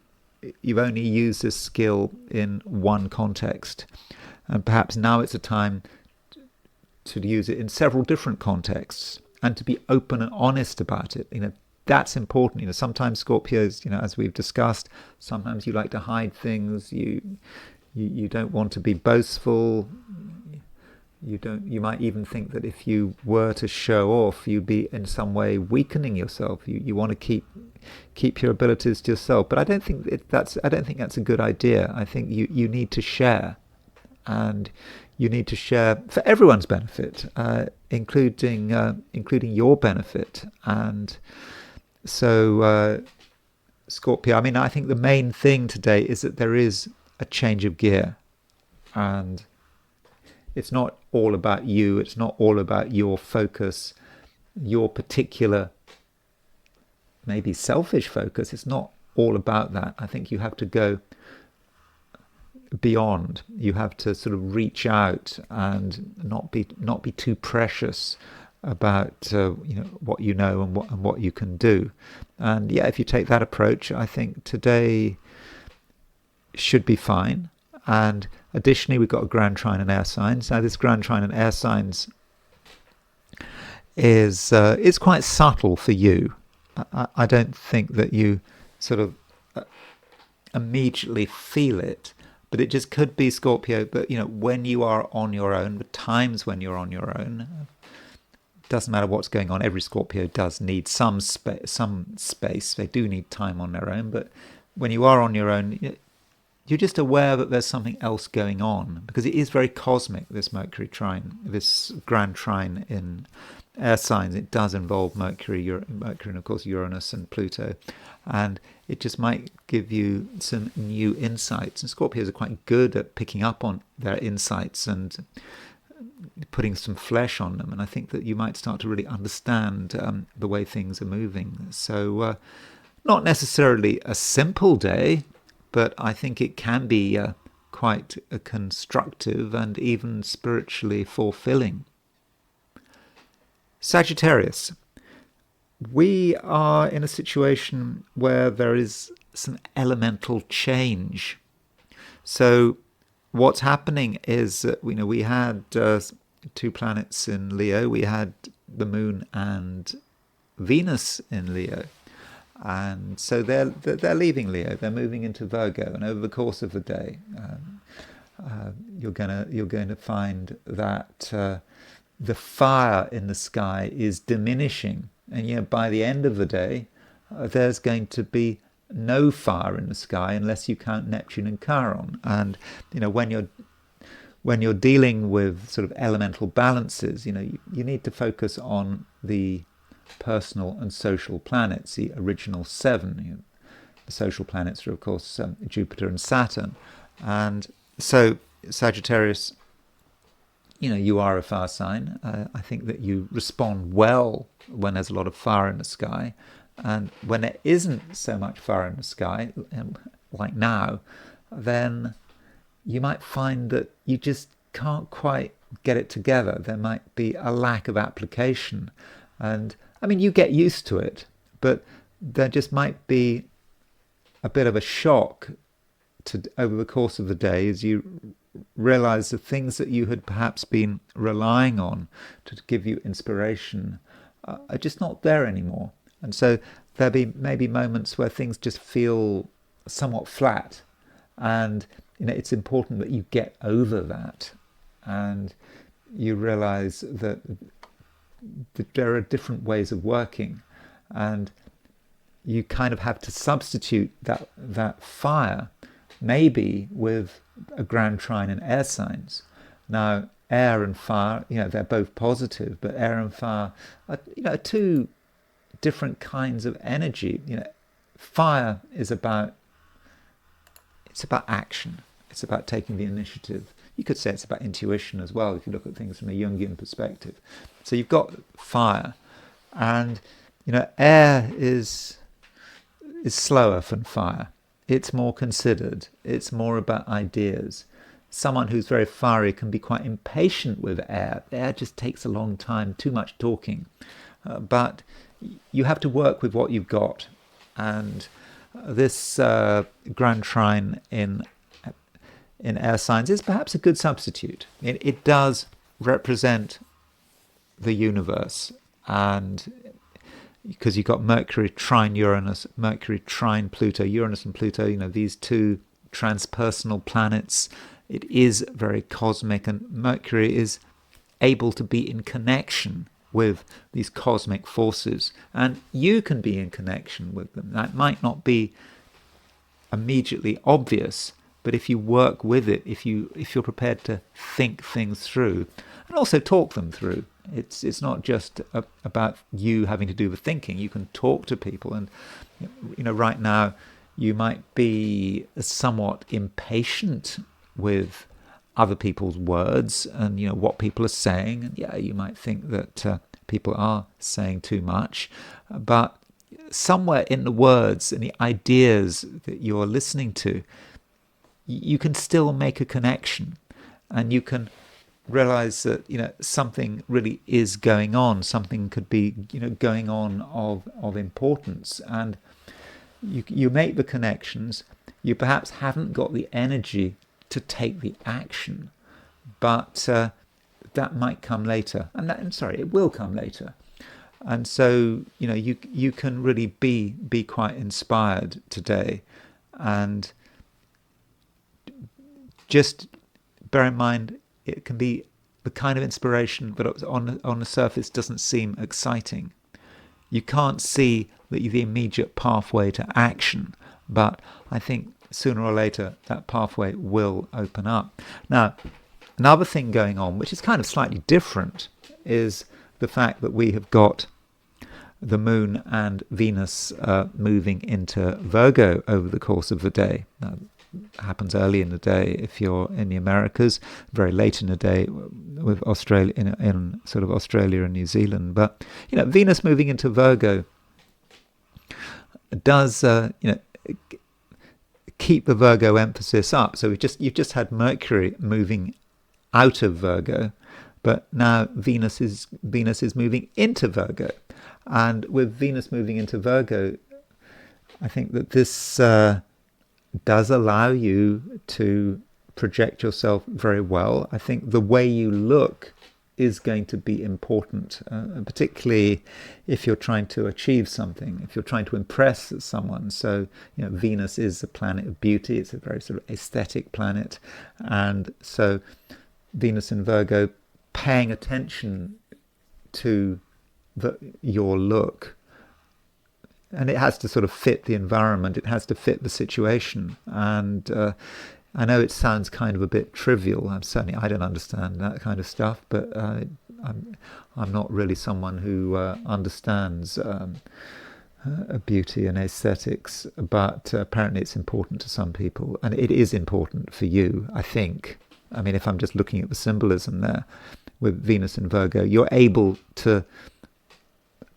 only used this skill in one context, and perhaps now it's a time to use it in several different contexts and to be open and honest about it. That's important. Sometimes Scorpios, as we've discussed, sometimes you like to hide things. You don't want to be boastful. You might even think that if you were to show off, you'd be in some way weakening yourself. You want to keep your abilities to yourself. But I don't think that's a good idea. I think you need to share, and you need to share for everyone's benefit, including your benefit. And so, Scorpio, I think the main thing today is that there is a change of gear, and it's not all about you. It's not all about your focus, your particular, maybe selfish focus. It's not all about that. I think you have to go beyond. You have to sort of reach out and not be too precious about what you know and what you can do. And if you take that approach, I think today should be fine. And additionally, we've got a Grand Trine and air signs. Now, this Grand Trine and air signs is quite subtle for you. I don't think that you sort of immediately feel it, but it just could be, Scorpio. But when you are on your own, the times when you're on your own, doesn't matter what's going on. Every Scorpio does need some space. They do need time on their own. But when you are on your own, you're just aware that there's something else going on, because it is very cosmic, this Mercury trine, this Grand Trine in air signs. It does involve Mercury and of course Uranus and Pluto, and it just might give you some new insights. And Scorpios are quite good at picking up on their insights and putting some flesh on them, and I think that you might start to really understand the way things are moving. So not necessarily a simple day, but I think it can be quite constructive and even spiritually fulfilling. Sagittarius. We are in a situation where there is some elemental change. So what's happening is that we had two planets in Leo. We had the Moon and Venus in Leo. And so they're leaving Leo. They're moving into Virgo, and over the course of the day, you're going to find that the fire in the sky is diminishing, and by the end of the day, there's going to be no fire in the sky unless you count Neptune and Chiron. And when you're dealing with sort of elemental balances, you need to focus on the personal and social planets, the original seven. The social planets are, of course, Jupiter and Saturn. And so, Sagittarius, you are a fire sign. I think that you respond well when there's a lot of fire in the sky. And when there isn't so much fire in the sky, like now, then you might find that you just can't quite get it together. There might be a lack of application. And you get used to it, but there just might be a bit of a shock over the course of the day as you realize the things that you had perhaps been relying on to give you inspiration are just not there anymore. And so there'll be maybe moments where things just feel somewhat flat, and it's important that you get over that, and you realize that there are different ways of working, and you kind of have to substitute that fire maybe with a Grand Trine and air signs. Now, air and fire, they're both positive, but air and fire are two different kinds of energy. Fire is about action. It's about taking the initiative. You could say it's about intuition as well, if you look at things from a Jungian perspective. So you've got fire, and air is slower than fire. It's more considered. It's more about ideas. someone who's very fiery can be quite impatient with air. Air just takes a long time, too much talking. But you have to work with what you've got. And this Grand Trine in air signs is perhaps a good substitute. It does represent the universe, and because you've got Mercury trine Uranus, Mercury trine Pluto, Uranus and Pluto, these two transpersonal planets, it is very cosmic, and Mercury is able to be in connection with these cosmic forces, and you can be in connection with them. That might not be immediately obvious, but if you work with it, if you're prepared to think things through and also talk them through, it's not just about you having to do the thinking. You can talk to people, and right now you might be somewhat impatient with other people's words and what people are saying, and you might think that people are saying too much, but somewhere in the words and the ideas that you're listening to, you can still make a connection, and you can realize that something really is going on. Something could be going on of importance, and you make the connections. You perhaps haven't got the energy to take the action, but that might come later, and it will come later. And so you can really be quite inspired today, and just bear in mind it can be the kind of inspiration that on the surface doesn't seem exciting. You can't see the immediate pathway to action, but I think sooner or later that pathway will open up. Now, another thing going on, which is kind of slightly different, is the fact that we have got the Moon and Venus moving into Virgo over the course of the day. Now, happens early in the day if you're in the Americas, very late in the day with Australia, in sort of Australia and New Zealand. But Venus moving into Virgo does keep the Virgo emphasis up. So you've just had Mercury moving out of Virgo, but now Venus is moving into Virgo, and with Venus moving into Virgo, I think that this does allow you to project yourself very well. I think the way you look is going to be important, particularly if you're trying to achieve something, if you're trying to impress someone. So, Venus is a planet of beauty. It's a very sort of aesthetic planet. And so Venus in Virgo, paying attention to your look, and it has to sort of fit the environment. It has to fit the situation. And I know it sounds kind of a bit trivial. I don't understand that kind of stuff, but I'm not really someone who understands beauty and aesthetics. But apparently, it's important to some people, and it is important for you, I think. I mean, if I'm just looking at the symbolism there with Venus and Virgo, you're able to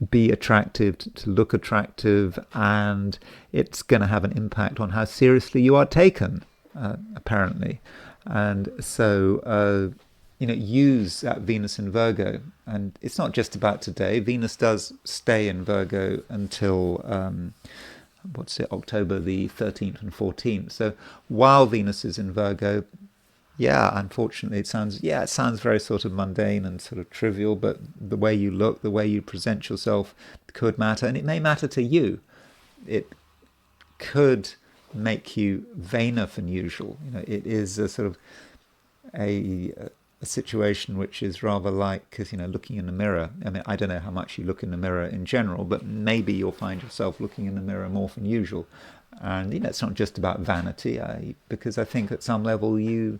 be attractive, to look attractive, and it's going to have an impact on how seriously you are taken, apparently. And so use that Venus in Virgo. And it's not just about today. Venus does stay in Virgo until October the 13th and 14th. So while Venus is in Virgo, unfortunately, it sounds very sort of mundane and sort of trivial, but the way you look, the way you present yourself could matter, and it may matter to you. It could make you vainer than usual. It is a sort of a situation which is rather like, because looking in the mirror. I mean, I don't know how much you look in the mirror in general, but maybe you'll find yourself looking in the mirror more than usual. And it's not just about vanity, because I think at some level you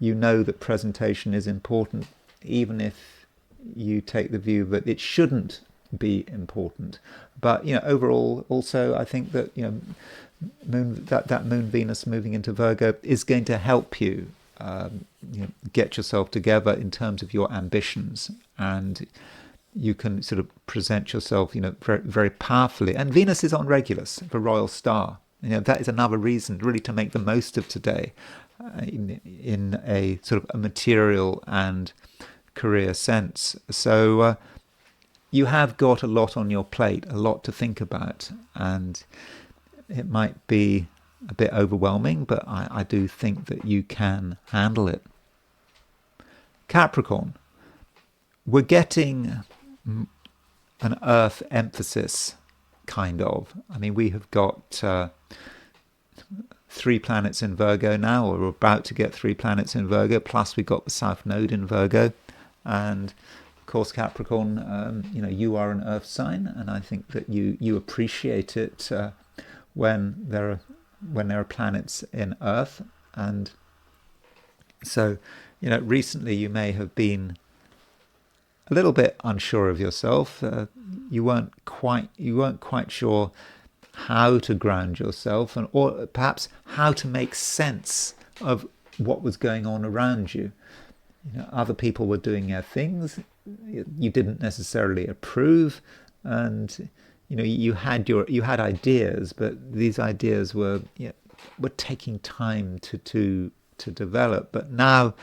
know that presentation is important, even if you take the view that it shouldn't be important. But overall, also I think that that Moon Venus moving into Virgo is going to help you get yourself together in terms of your ambitions, and you can sort of present yourself very, very powerfully. And Venus is on Regulus, the royal star. That is another reason really to make the most of today in a sort of a material and career sense. So you have got a lot on your plate, a lot to think about, and it might be a bit overwhelming, but I do think that you can handle it. Capricorn, we're getting an Earth emphasis, kind of. I mean, we have got 3 planets in Virgo now, or we're about to get 3 planets in Virgo, plus we've got the South Node in Virgo. And of course, Capricorn, you are an Earth sign, and I think that you appreciate it when there are planets in Earth. And so, recently you may have been a little bit unsure of yourself. You weren't quite sure how to ground yourself, or perhaps how to make sense of what was going on around you. Other people were doing their things you didn't necessarily approve, and you had ideas, but these ideas were taking time to develop. But now,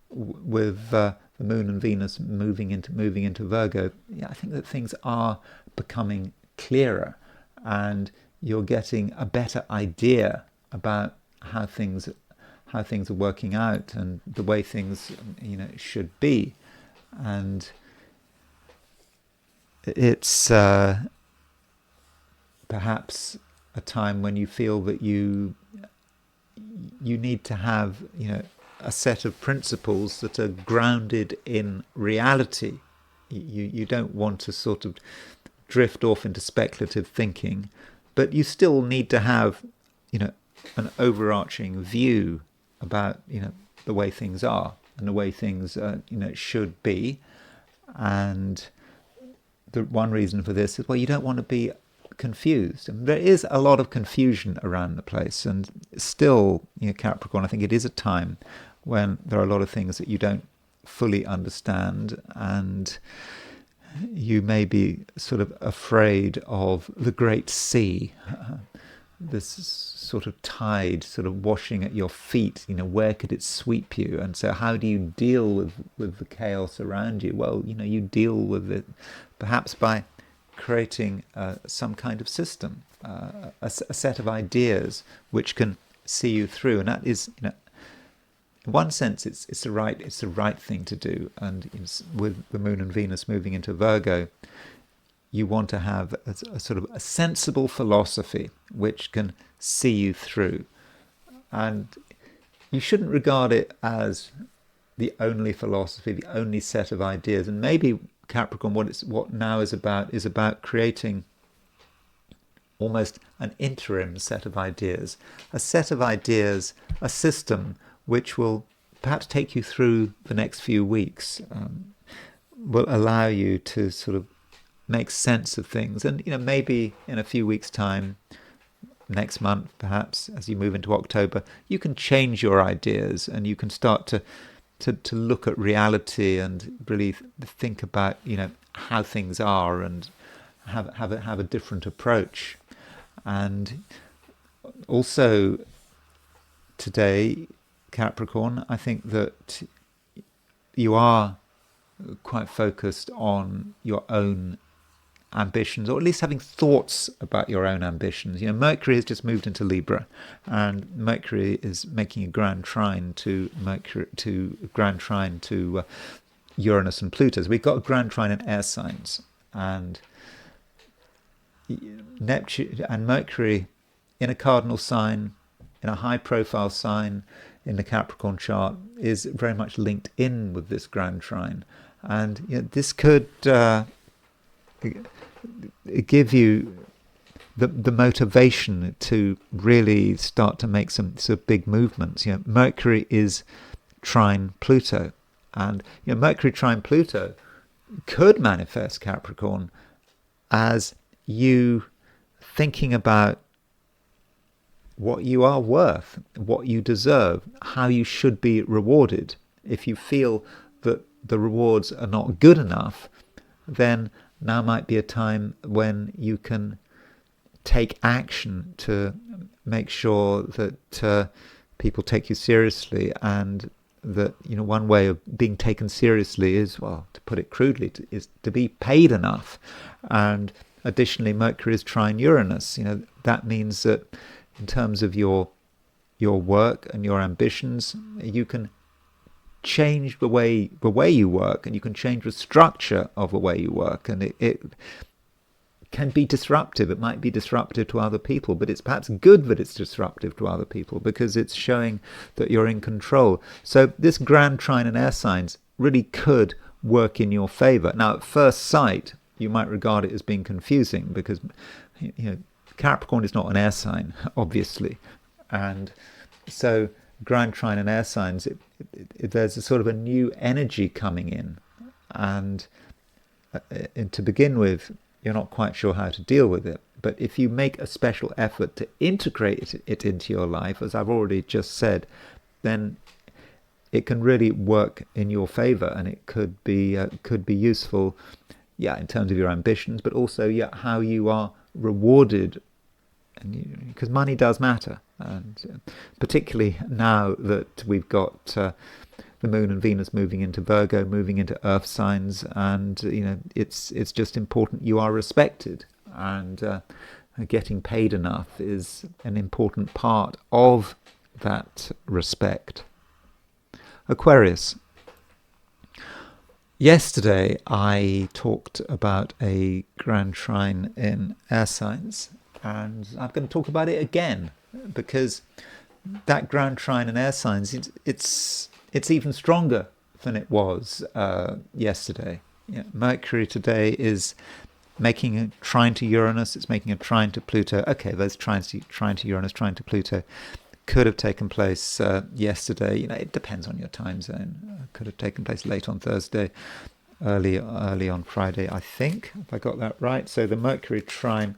with the Moon and Venus moving into Virgo, I think that things are becoming clearer, and you're getting a better idea about how things are working out and the way things should be. And it's perhaps a time when you feel that you need to have a set of principles that are grounded in reality. You don't want to sort of drift off into speculative thinking, but you still need to have an overarching view about the way things are and the way things should be. And the one reason for this is, you don't want to be confused. And there is a lot of confusion around the place, and still, Capricorn, I think it is a time when there are a lot of things that you don't fully understand, and you may be sort of afraid of the great sea, this sort of tide sort of washing at your feet. Where could it sweep you? And so how do you deal with the chaos around you? Well, you deal with it perhaps by creating some kind of system, a set of ideas which can see you through. And that is, in one sense, it's the right thing to do. And with the Moon and Venus moving into Virgo, you want to have a sort of a sensible philosophy which can see you through. And you shouldn't regard it as the only philosophy, the only set of ideas. And maybe Capricorn, what now is about creating almost an interim set of ideas, a system which will perhaps take you through the next few weeks, will allow you to sort of make sense of things. And maybe in a few weeks' time, next month perhaps, as you move into October, you can change your ideas and you can start to look at reality and really think about how things are and have a different approach. And also today, Capricorn, I think that you are quite focused on your own ambitions, or at least having thoughts about your own ambitions. Mercury has just moved into Libra, and Mercury is making a Grand Trine to Uranus and Pluto. So we've got a Grand Trine in air signs, and Neptune and Mercury in a cardinal sign, in a high-profile sign in the Capricorn chart, is very much linked in with this Grand Trine, and this could give you the motivation to really start to make some sort of big movements. Mercury is trine Pluto, and Mercury trine Pluto could manifest, Capricorn, as you thinking about what you are worth, what you deserve, how you should be rewarded. If you feel that the rewards are not good enough, then now might be a time when you can take action to make sure that people take you seriously, and that, one way of being taken seriously is, well, to put it crudely, is to be paid enough. And additionally, Mercury is trine Uranus. That means that in terms of your work and your ambitions, you can change the way you work, and you can change the structure of the way you work, and it can be disruptive. It might be disruptive to other people, but it's perhaps good that it's disruptive to other people, because it's showing that you're in control. So this Grand Trine and air signs really could work in your favor. Now, at first sight, you might regard it as being confusing, because Capricorn is not an air sign, obviously, and so Grand Trine and air signs, there's a sort of a new energy coming in, and to begin with, you're not quite sure how to deal with it. But if you make a special effort to integrate it into your life, as I've already just said, then it can really work in your favor, and it could be useful, in terms of your ambitions, but also how you are rewarded, and because money does matter, and particularly now that we've got the Moon and Venus moving into Virgo, moving into Earth signs, and it's just important you are respected, and getting paid enough is an important part of that respect. Aquarius. Yesterday I talked about a Grand Trine in air signs, and I'm going to talk about it again, because that Grand Trine in air signs, it's even stronger than it was yesterday. Mercury today is making a trine to Uranus. It's making a trine to Pluto. Okay, those trine to Uranus, trine to Pluto could have taken place yesterday. It depends on your time zone. Could have taken place late on Thursday, early on Friday, I think, if I got that right. So the Mercury trine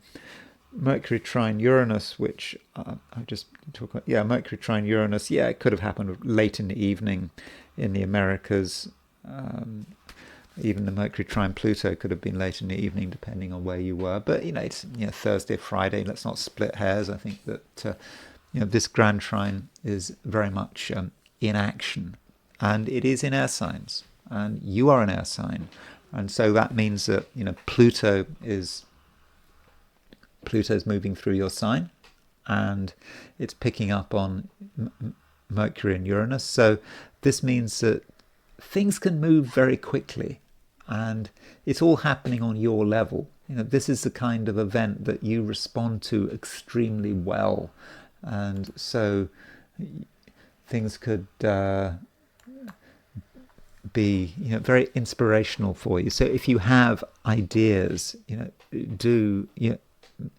Uranus, which I just talk about, Mercury trine Uranus, it could have happened late in the evening in the Americas. Even the Mercury trine Pluto could have been late in the evening, depending on where you were. But it's Thursday, Friday. Let's not split hairs. I think that this Grand Trine is very much in action, and it is in air signs, and you are an air sign, and so that means that Pluto's moving through your sign, and it's picking up on Mercury and Uranus. So this means that things can move very quickly, and it's all happening on your level. This is the kind of event that you respond to extremely well, and so things could be very inspirational for you. So if you have ideas, do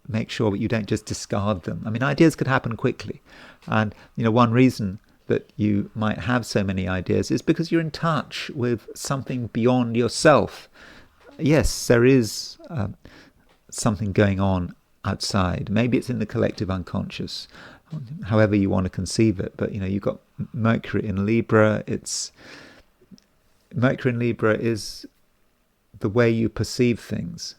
make sure that you don't just discard them. I mean, ideas could happen quickly, and one reason that you might have so many ideas is because you're in touch with something beyond yourself. Yes, there is something going on outside. Maybe it's in the collective unconscious, however you want to conceive it. But you've got Mercury in Libra. Mercury in Libra is the way you perceive things.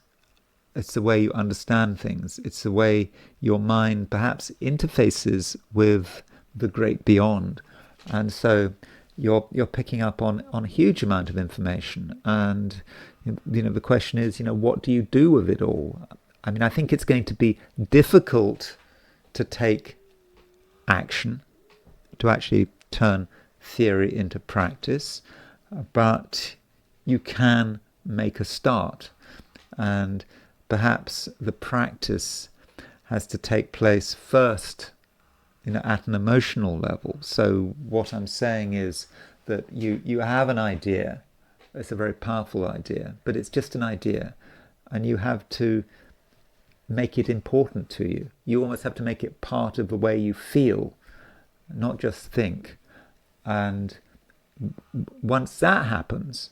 It's the way you understand things. It's the way your mind perhaps interfaces with the great beyond. And so you're picking up on a huge amount of information. And the question is, what do you do with it all? I mean, I think it's going to be difficult to take action, to actually turn theory into practice, but you can make a start. And perhaps the practice has to take place first, at an emotional level. So what I'm saying is that you have an idea. It's a very powerful idea, but it's just an idea, and you have to make it important to you. You almost have to make it part of the way you feel, not just think. And once that happens,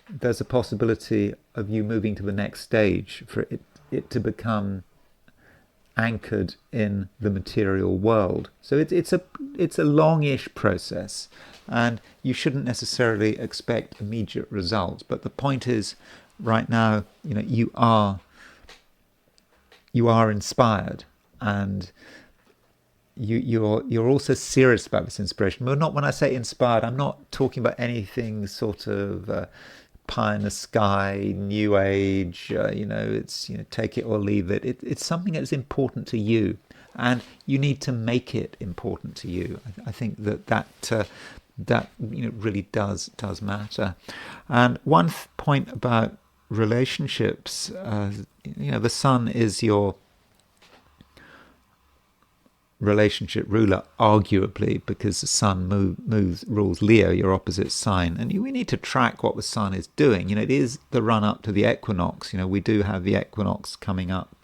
there's a possibility of you moving to the next stage, for it to become anchored in the material world. So it's a longish process, and you shouldn't necessarily expect immediate results. But the point is, right now, you are you are inspired, and you're also serious about this inspiration. Well, not when I say inspired, I'm not talking about anything sort of pie in the sky, new age. It's take it or leave it. It's something that's important to you, and you need to make it important to you. I think that really does matter. And one point about relationships, the sun is your relationship ruler, arguably, because the sun rules Leo, your opposite sign, and we need to track what the sun is doing. It is the run up to the equinox. We do have the equinox coming up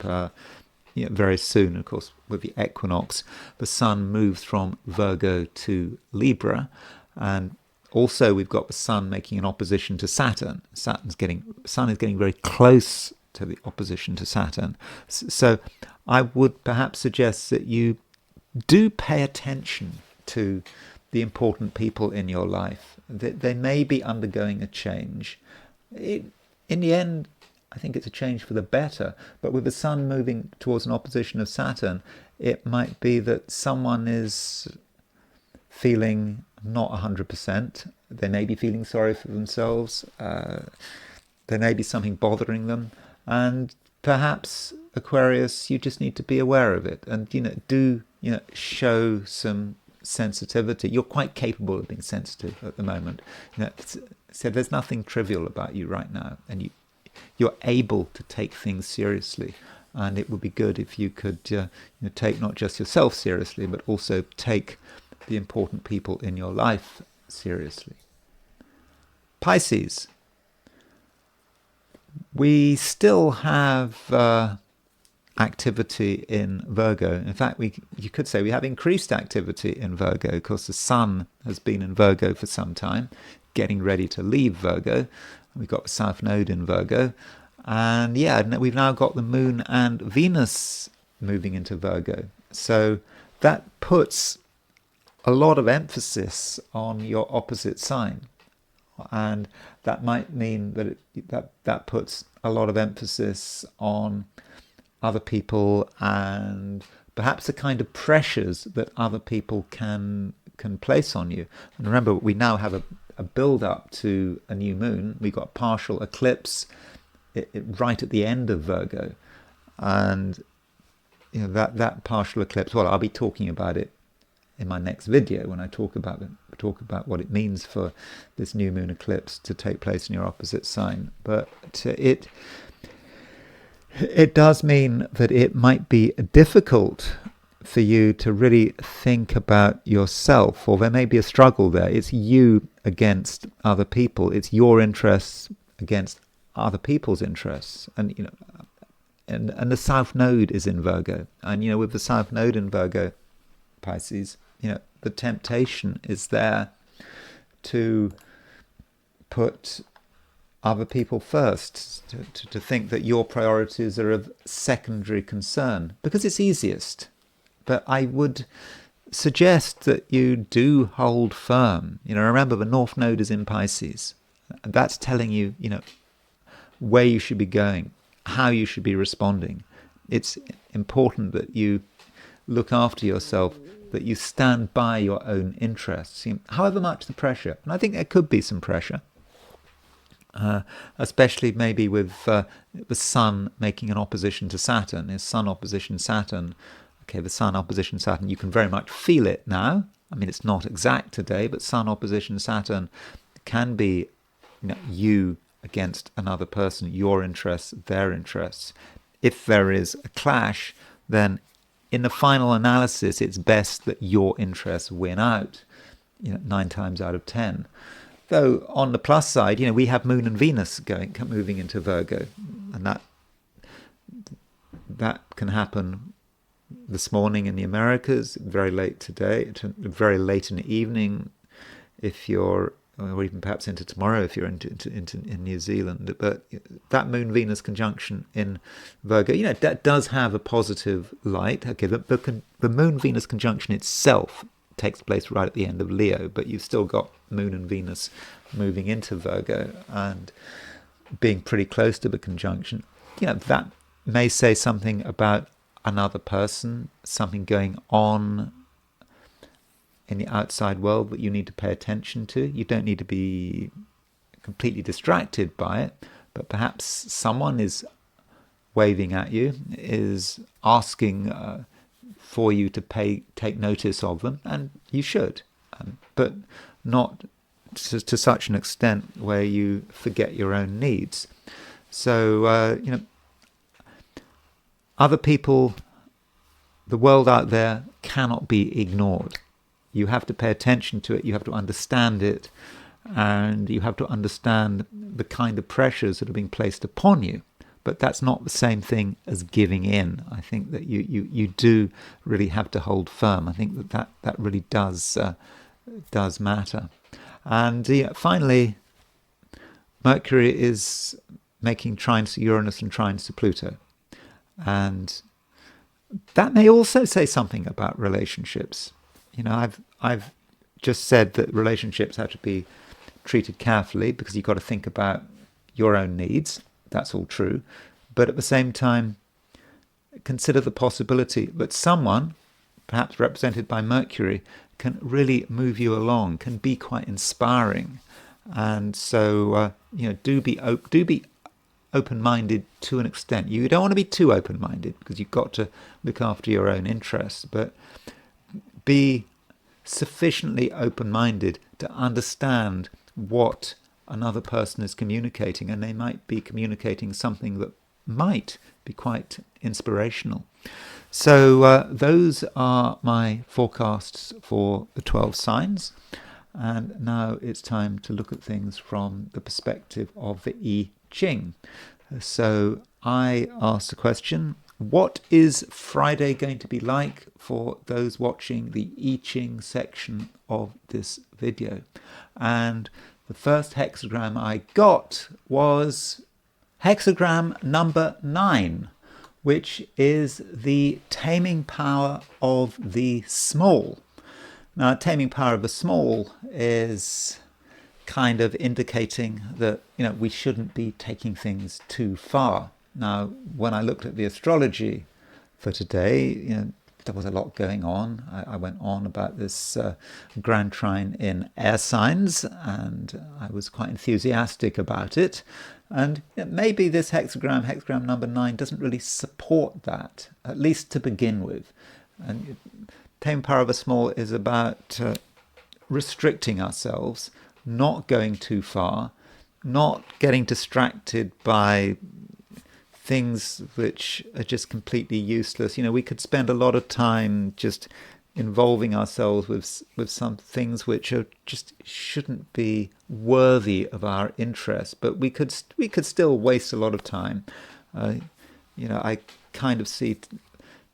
very soon. Of course, with the equinox, the sun moves from Virgo to Libra, and also we've got the sun making an opposition to Saturn. Sun is getting very close to the opposition to Saturn. So I would perhaps suggest that you do pay attention to the important people in your life. They may be undergoing a change. In the end, I think it's a change for the better. But with the sun moving towards an opposition of Saturn, it might be that someone is feeling not 100%. They may be feeling sorry for themselves. There may be something bothering them. And perhaps, Aquarius, you just need to be aware of it and show some sensitivity. You're quite capable of being sensitive at the moment. So there's nothing trivial about you right now, and you're able to take things seriously. And it would be good if you could take not just yourself seriously, but also take the important people in your life seriously. Pisces. We still have activity in Virgo. In fact, you could say we have increased activity in Virgo, because the sun has been in Virgo for some time, getting ready to leave Virgo. We've got the South Node in Virgo. And we've now got the Moon and Venus moving into Virgo. So that puts a lot of emphasis on your opposite sign. And that might mean that that puts a lot of emphasis on other people, and perhaps the kind of pressures that other people can place on you. And remember, we now have a build-up to a new moon. We've got a partial eclipse right at the end of Virgo. And that partial eclipse, well, I'll be talking about it in my next video when I talk about what it means for this new moon eclipse to take place in your opposite sign. But it does mean that it might be difficult for you to really think about yourself, or there may be a struggle there. It's you against other people. It's your interests against other people's interests. And the South Node is in Virgo. And with the South Node in Virgo, Pisces, the temptation is there to put other people first, to think that your priorities are of secondary concern, because it's easiest. But I would suggest that you do hold firm. Remember, the North Node is in Pisces. That's telling you, where you should be going, how you should be responding. It's important that you look after yourself, that you stand by your own interests, however much the pressure. And I think there could be some pressure, especially maybe with the Sun making an opposition to Saturn. Is Sun opposition Saturn? Okay, the Sun opposition Saturn, you can very much feel it now. I mean, it's not exact today, but Sun opposition Saturn can be you against another person, your interests, their interests. If there is a clash, then in the final analysis, it's best that your interests win out, 9 times out of 10. Though on the plus side, we have Moon and Venus moving into Virgo, and that can happen this morning in the Americas, very late today, very late in the evening, if you're, or even perhaps into tomorrow if you're in New Zealand. But that Moon-Venus conjunction in Virgo, that does have a positive light. Okay, the Moon-Venus conjunction itself takes place right at the end of Leo, but you've still got Moon and Venus moving into Virgo and being pretty close to the conjunction. That may say something about another person, something going on in the outside world that you need to pay attention to. You don't need to be completely distracted by it, but perhaps someone is waving at you, is asking for you to take notice of them, and you should, but not to such an extent where you forget your own needs. So, other people, the world out there cannot be ignored. You have to pay attention to it, you have to understand it, and you have to understand the kind of pressures that are being placed upon you. But that's not the same thing as giving in. I think that you do really have to hold firm. I think that really does matter. And finally, Mercury is making trines to Uranus and trines to Pluto. And that may also say something about relationships. I've just said that relationships have to be treated carefully because you've got to think about your own needs. That's all true. But at the same time, consider the possibility that someone, perhaps represented by Mercury, can really move you along, can be quite inspiring. And so, do be open-minded to an extent. You don't want to be too open-minded because you've got to look after your own interests, but be sufficiently open-minded to understand what another person is communicating, and they might be communicating something that might be quite inspirational. So those are my forecasts for the 12 signs. And now it's time to look at things from the perspective of the I Ching. So I asked the question, what is Friday going to be like for those watching the I Ching section of this video? And the first hexagram I got was hexagram number 9, which is the taming power of the small. Now, taming power of the small is kind of indicating that, we shouldn't be taking things too far. Now, when I looked at the astrology for today, there was a lot going on. I went on about this Grand Trine in air signs, and I was quite enthusiastic about it. And maybe this hexagram number 9, doesn't really support that, at least to begin with. And tame power of a small is about restricting ourselves, not going too far, not getting distracted by things which are just completely useless. We could spend a lot of time just involving ourselves with some things which are just shouldn't be worthy of our interest, but we could still waste a lot of time. I kind of see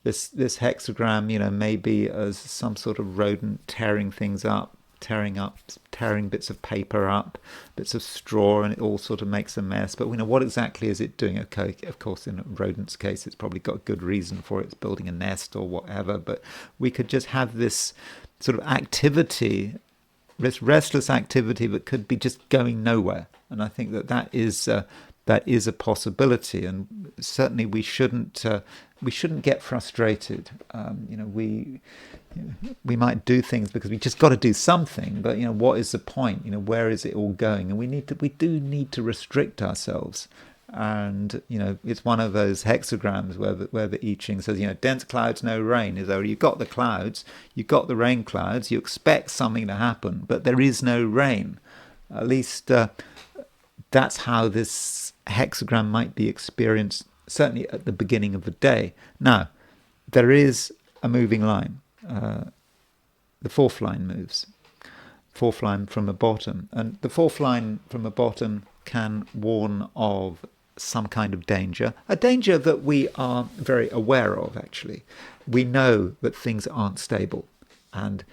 this hexagram, maybe as some sort of rodent tearing things up, tearing bits of paper up, bits of straw, and it all sort of makes a mess. But what exactly is it doing? Okay, of course, in a rodent's case, it's probably got a good reason for it. It's building a nest or whatever. But we could just have this sort of activity, this restless activity that could be just going nowhere. And I think that is a possibility. And certainly we shouldn't get frustrated. We might do things because we just got to do something, but what is the point? Where is it all going? And we do need to restrict ourselves. And it's one of those hexagrams where the I Ching says, dense clouds, no rain. Is though you've got the clouds, you've got the rain clouds, you expect something to happen, but there is no rain. At least that's how this hexagram might be experienced, certainly at the beginning of the day. Now, there is a moving line. The fourth line moves. Fourth line from the bottom. And the fourth line from the bottom can warn of some kind of danger. A danger that we are very aware of, actually. We know that things aren't stable and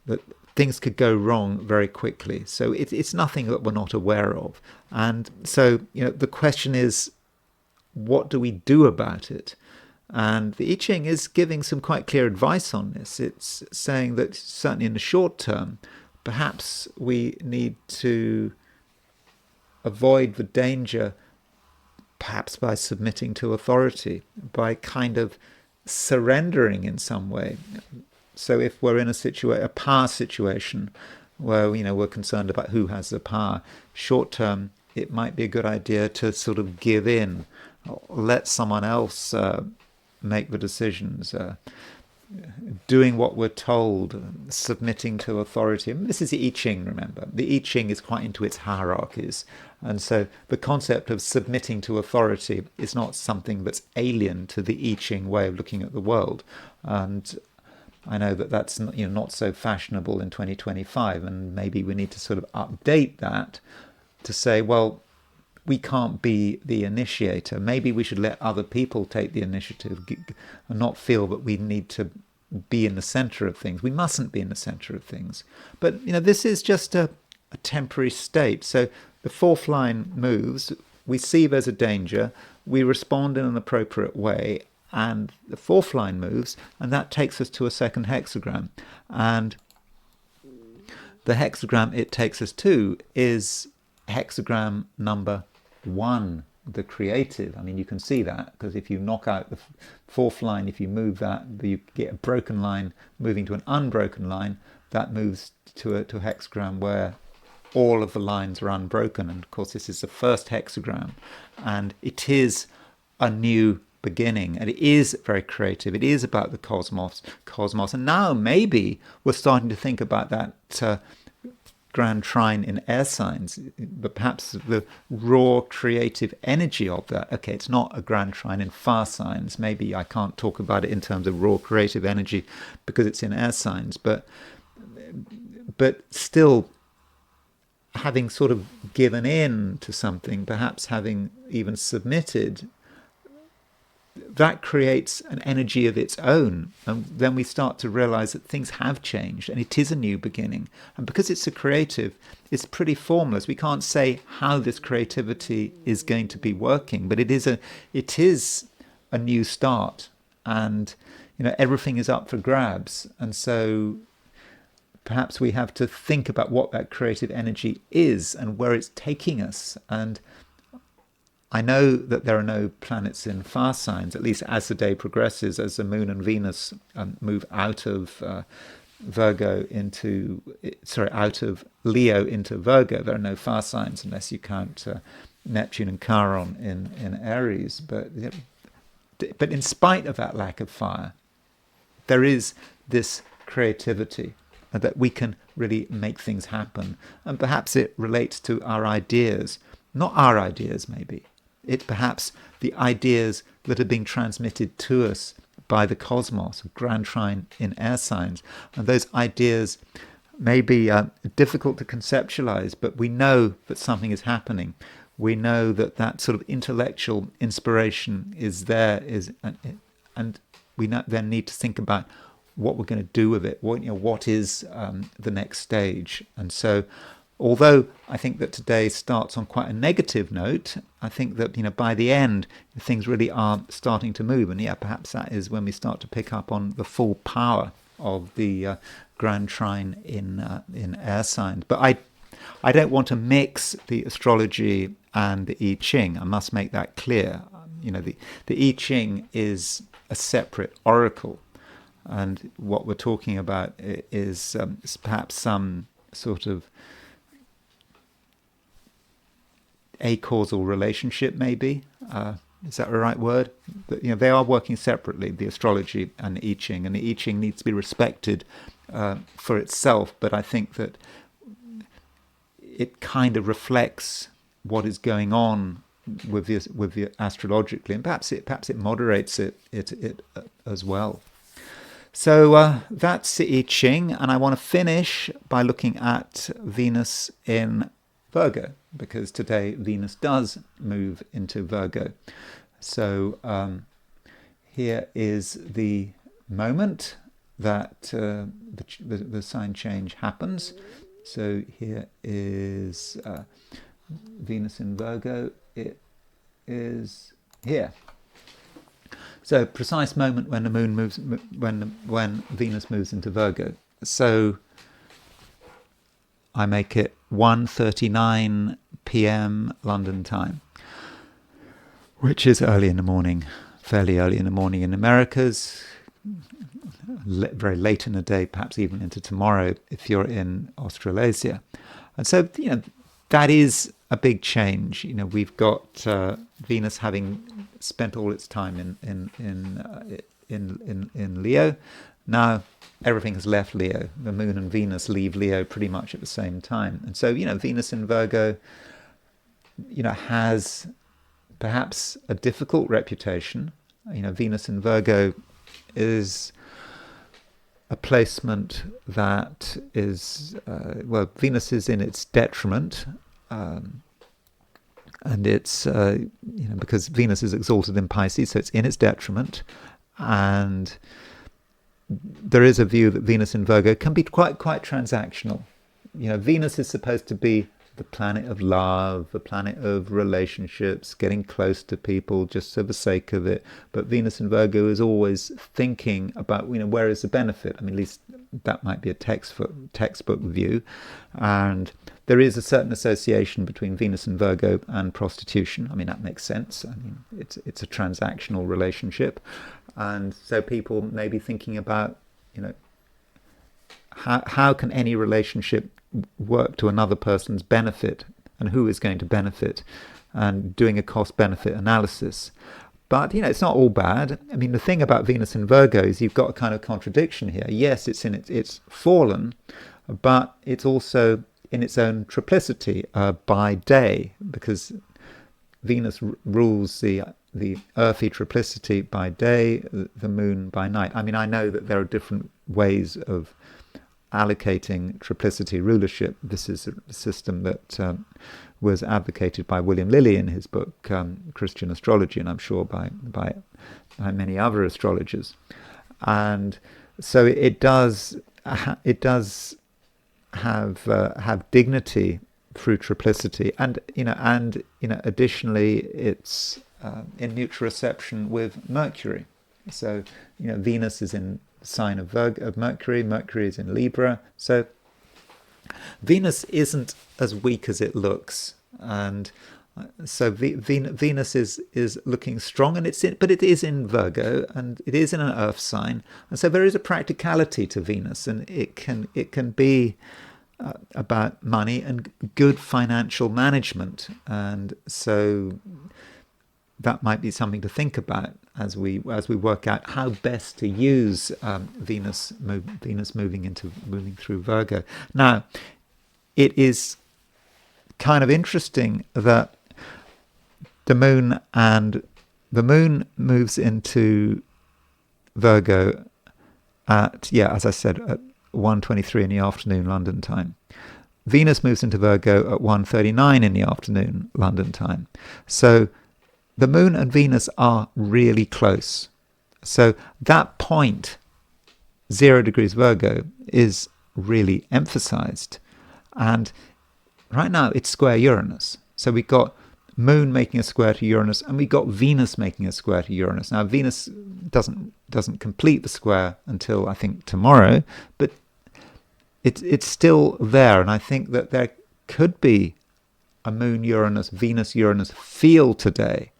that things could go wrong very quickly. So it's nothing that we're not aware of. And so, the question is, what do we do about it? And the I Ching is giving some quite clear advice on this. It's saying that certainly in the short term, perhaps we need to avoid the danger perhaps by submitting to authority, by kind of surrendering in some way. So if we're in a power situation where we're concerned about who has the power, short term it might be a good idea to sort of give in, let someone else make the decisions, doing what we're told, submitting to authority. And this is the I Ching, remember. The I Ching is quite into its hierarchies. And so the concept of submitting to authority is not something that's alien to the I Ching way of looking at the world. And I know that that's not so fashionable in 2025, and maybe we need to sort of update that to say, well, we can't be the initiator. Maybe we should let other people take the initiative and not feel that we need to be in the center of things. We mustn't be in the center of things. But this is just a temporary state. So the fourth line moves, we see there's a danger, we respond in an appropriate way, and the fourth line moves, and that takes us to a second hexagram. And the hexagram it takes us to is hexagram number 1, the creative. I mean, you can see that because if you knock out the fourth line, if you move that, you get a broken line moving to an unbroken line. That moves to a hexagram where all of the lines are unbroken. And of course, this is the first hexagram, and it is a new beginning, and it is very creative. It is about the cosmos. And now maybe we're starting to think about that Grand Trine in air signs, but perhaps the raw creative energy of that. Okay, it's not a Grand Trine in fire signs. Maybe I can't talk about it in terms of raw creative energy because it's in air signs, but still having sort of given in to something, perhaps having even submitted, that creates an energy of its own. And then we start to realize that things have changed and it is a new beginning. And because it's a creative, it's pretty formless. We can't say how this creativity is going to be working, but it is a new start. And everything is up for grabs. And so perhaps we have to think about what that creative energy is and where it's taking us. And I know that there are no planets in fire signs, at least as the day progresses, as the Moon and Venus move out of out of Leo into Virgo. There are no fire signs unless you count Neptune and Chiron in Aries. But in spite of that lack of fire, there is this creativity that we can really make things happen. And perhaps it relates to our ideas, not our ideas maybe. It's perhaps the ideas that are being transmitted to us by the cosmos, Grand Trine in air signs. And those ideas may be difficult to conceptualize, but we know that something is happening. We know that sort of intellectual inspiration is there, and we then need to think about what we're going to do with it. What is the next stage? And so, although I think that today starts on quite a negative note, I think that by the end things really are starting to move, and perhaps that is when we start to pick up on the full power of the Grand Trine in air signs. But I don't want to mix the astrology and the I Ching. I must make that clear. The I Ching is a separate oracle, and what we're talking about is perhaps some sort of acausal relationship, maybe. Is that the right word? But, they are working separately, the astrology and the I Ching, and the I Ching needs to be respected for itself. But I think that it kind of reflects what is going on with the astrologically, and perhaps it moderates it as well. So that's the I Ching, and I want to finish by looking at Venus in Virgo, because today Venus does move into Virgo. So here is the moment that the sign change happens. So here is Venus in Virgo. It is here. So precise moment when the moon moves, when Venus moves into Virgo. So I make it 1:39 p.m. London time. which is early in the morning, fairly early in the morning in Americas, very late in the day, perhaps even into tomorrow if you're in Australasia. And so, that is a big change. We've got Venus having spent all its time in Leo. Now everything has left Leo. The Moon and Venus leave Leo pretty much at the same time. And so, Venus in Virgo, has perhaps a difficult reputation. Venus in Virgo is a placement that is, Venus is in its detriment, and it's, because Venus is exalted in Pisces, so it's in its detriment, and there is a view that Venus in Virgo can be quite transactional. Venus is supposed to be the planet of love, the planet of relationships, getting close to people just for the sake of it. But Venus in Virgo is always thinking about, where is the benefit? At least that might be a textbook view. And there is a certain association between Venus and Virgo and prostitution. that makes sense. It's a transactional relationship. And so people may be thinking about, how can any relationship work to another person's benefit, and who is going to benefit, and doing a cost-benefit analysis. But it's not all bad. The thing about Venus in Virgo is you've got a kind of contradiction here. Yes, it's fallen, but it's also in its own triplicity by day, because Venus rules the earthy triplicity by day, the moon by night. I know that there are different ways of allocating triplicity rulership. This is a system that was advocated by William Lilly in his book Christian Astrology, and I'm sure by many other astrologers. And so it does have dignity through triplicity, and additionally it's in mutual reception with Mercury. So Venus is in sign of Mercury. Mercury is in Libra. So Venus isn't as weak as it looks, and so Venus is looking strong, but it is in Virgo, and it is in an Earth sign, and so there is a practicality to Venus, and it can be about money and good financial management, and so that might be something to think about as we work out how best to use Venus moving through Virgo. Now, it is kind of interesting that the moon moves into Virgo at, as I said, at 1:23 in the afternoon London time. Venus moves into Virgo at 1:39 in the afternoon London time. So the moon and Venus are really close. So that point, 0 degrees Virgo, is really emphasized. And right now it's square Uranus. So we've got moon making a square to Uranus, and we've got Venus making a square to Uranus. Now Venus doesn't complete the square until I think tomorrow, but it's still there. And I think that there could be a moon Uranus, Venus Uranus feel today.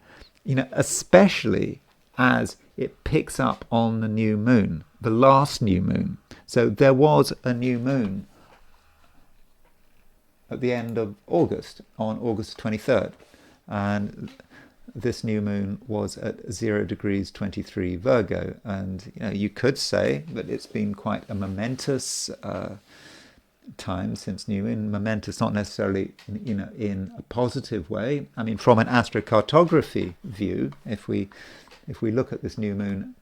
Especially as it picks up on the new moon, the last new moon. So there was a new moon at the end of August, on August 23rd. And this new moon was at 0 degrees 23 Virgo. And, you could say that it's been quite a momentous time since new moon. Momentous, not necessarily in a positive way. From an astrocartography view, if we look at this new moon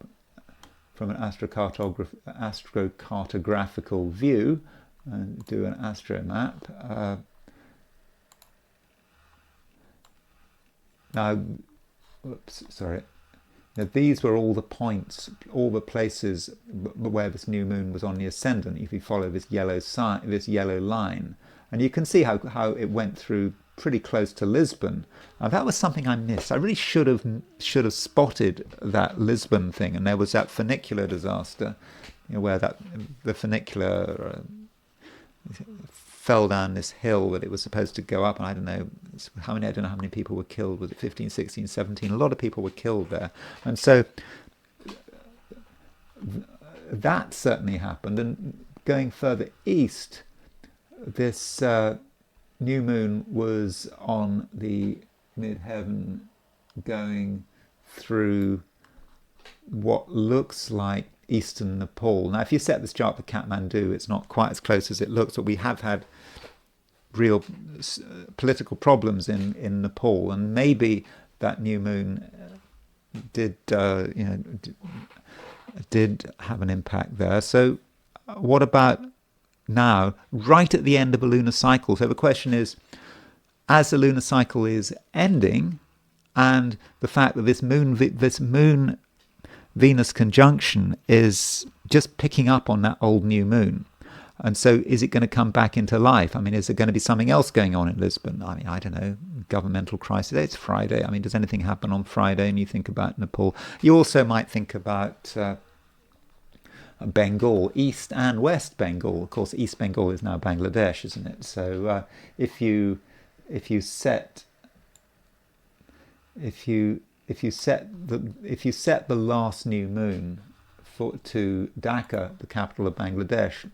from an astrocartographical view and do an astromap, now these were all the points, all the places where this new moon was on the ascendant. If you follow this yellow line, and you can see how it went through pretty close to Lisbon. That was something I missed. I really should have spotted that Lisbon thing. And there was that funicular disaster, where the funicular fell down this hill that it was supposed to go up, and I don't know how many people were killed. Was it 15, 16, 17? A lot of people were killed there. And so that certainly happened. And going further east, this new moon was on the midheaven going through what looks like eastern Nepal. Now, if you set this chart for Kathmandu, it's not quite as close as it looks, but we have had real political problems in Nepal, and maybe that new moon did have an impact there. So what about now, right at the end of a lunar cycle? So the question is, as the lunar cycle is ending, and the fact that this moon Venus conjunction is just picking up on that old new moon. And so is it going to come back into life? I mean, is there going to be something else going on in Lisbon? I mean, I don't know, governmental crisis. It's Friday. I mean, does anything happen on Friday? And you think about Nepal. You also might think about Bengal, East and West Bengal. Of course, East Bengal is now Bangladesh, isn't it? So if you set the last new moon to Dhaka, the capital of Bangladesh,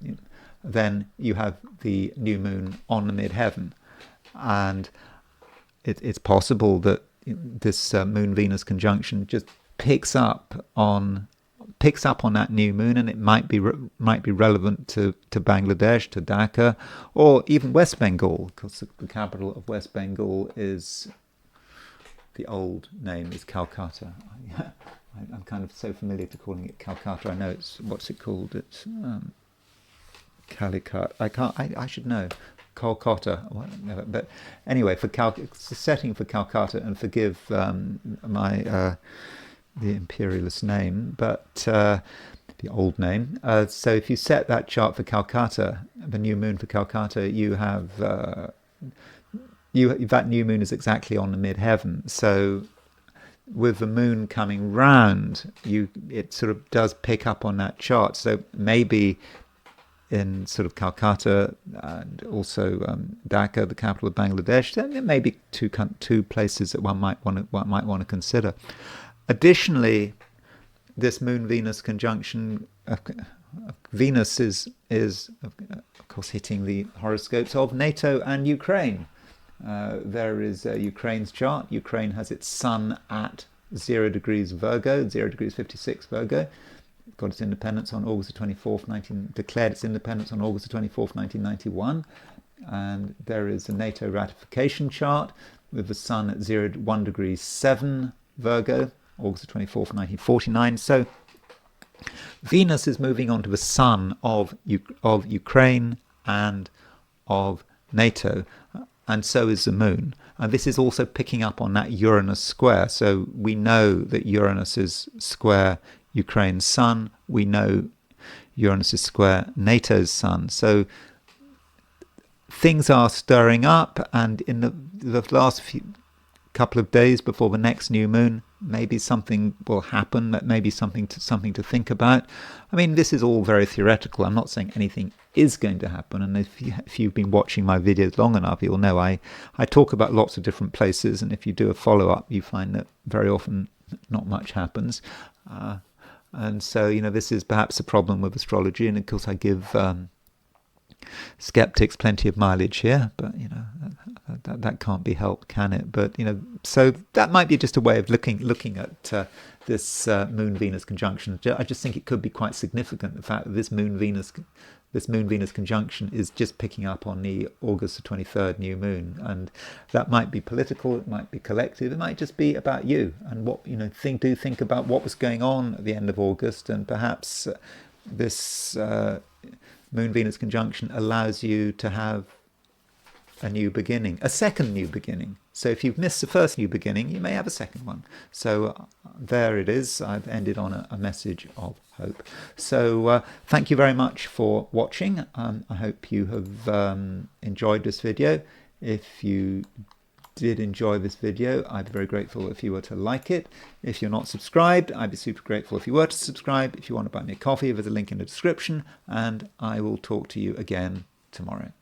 then you have the new moon on the midheaven, and it's possible that this Moon Venus conjunction just picks up on that new moon, and it might be relevant to Bangladesh, to Dhaka, or even West Bengal, because the capital of West Bengal is, the old name is Calcutta. I'm kind of so familiar to calling it Calcutta. I know what's it called? It's Calicut. I should know. Calcutta. But anyway, it's the setting for Calcutta, and forgive the imperialist name, but the old name. So if you set that chart for Calcutta, the new moon for Calcutta, you have that new moon is exactly on the midheaven. So with the moon coming round, it sort of does pick up on that chart. So maybe in sort of Calcutta and also Dhaka, the capital of Bangladesh, then there may be two places that one might want to consider. Additionally, this Moon Venus conjunction, Venus is of course hitting the horoscopes of NATO and Ukraine. There is Ukraine's chart. Ukraine has its sun at 0 degrees Virgo, 0 degrees 56 Virgo. It got its independence on August the 24th, declared its independence on August the 24th, 1991. And there is a NATO ratification chart with the sun at 1 degrees 7 Virgo, August the 24th, 1949. So Venus is moving on to the sun of Ukraine and of NATO, and so is the moon. And this is also picking up on that Uranus square. So we know that Uranus is square Ukraine's sun. We know Uranus is square NATO's sun. So things are stirring up, and in the last couple of days before the next new moon, maybe something will happen. That may be something to think about. I mean, this is all very theoretical. I'm not saying anything is going to happen. And if you've been watching my videos long enough, you'll know I talk about lots of different places. And if you do a follow-up, you find that very often not much happens. And so, this is perhaps a problem with astrology. And of course, I give skeptics plenty of mileage here, but that can't be helped, can it? But so that might be just a way of looking at this Moon Venus conjunction. I just think it could be quite significant, the fact that this Moon Venus conjunction is just picking up on the August the 23rd new moon, and that might be political, it might be collective, it might just be about you and what think about what was going on at the end of August, and perhaps this Moon Venus conjunction allows you to have a new beginning, a second new beginning. So if you've missed the first new beginning, you may have a second one. So there it is. I've ended on a message of hope. So thank you very much for watching. I hope you have enjoyed this video. If you did enjoy this video, I'd be very grateful if you were to like it. If you're not subscribed, I'd be super grateful if you were to subscribe. If you want to buy me a coffee, there's a link in the description, and I will talk to you again tomorrow.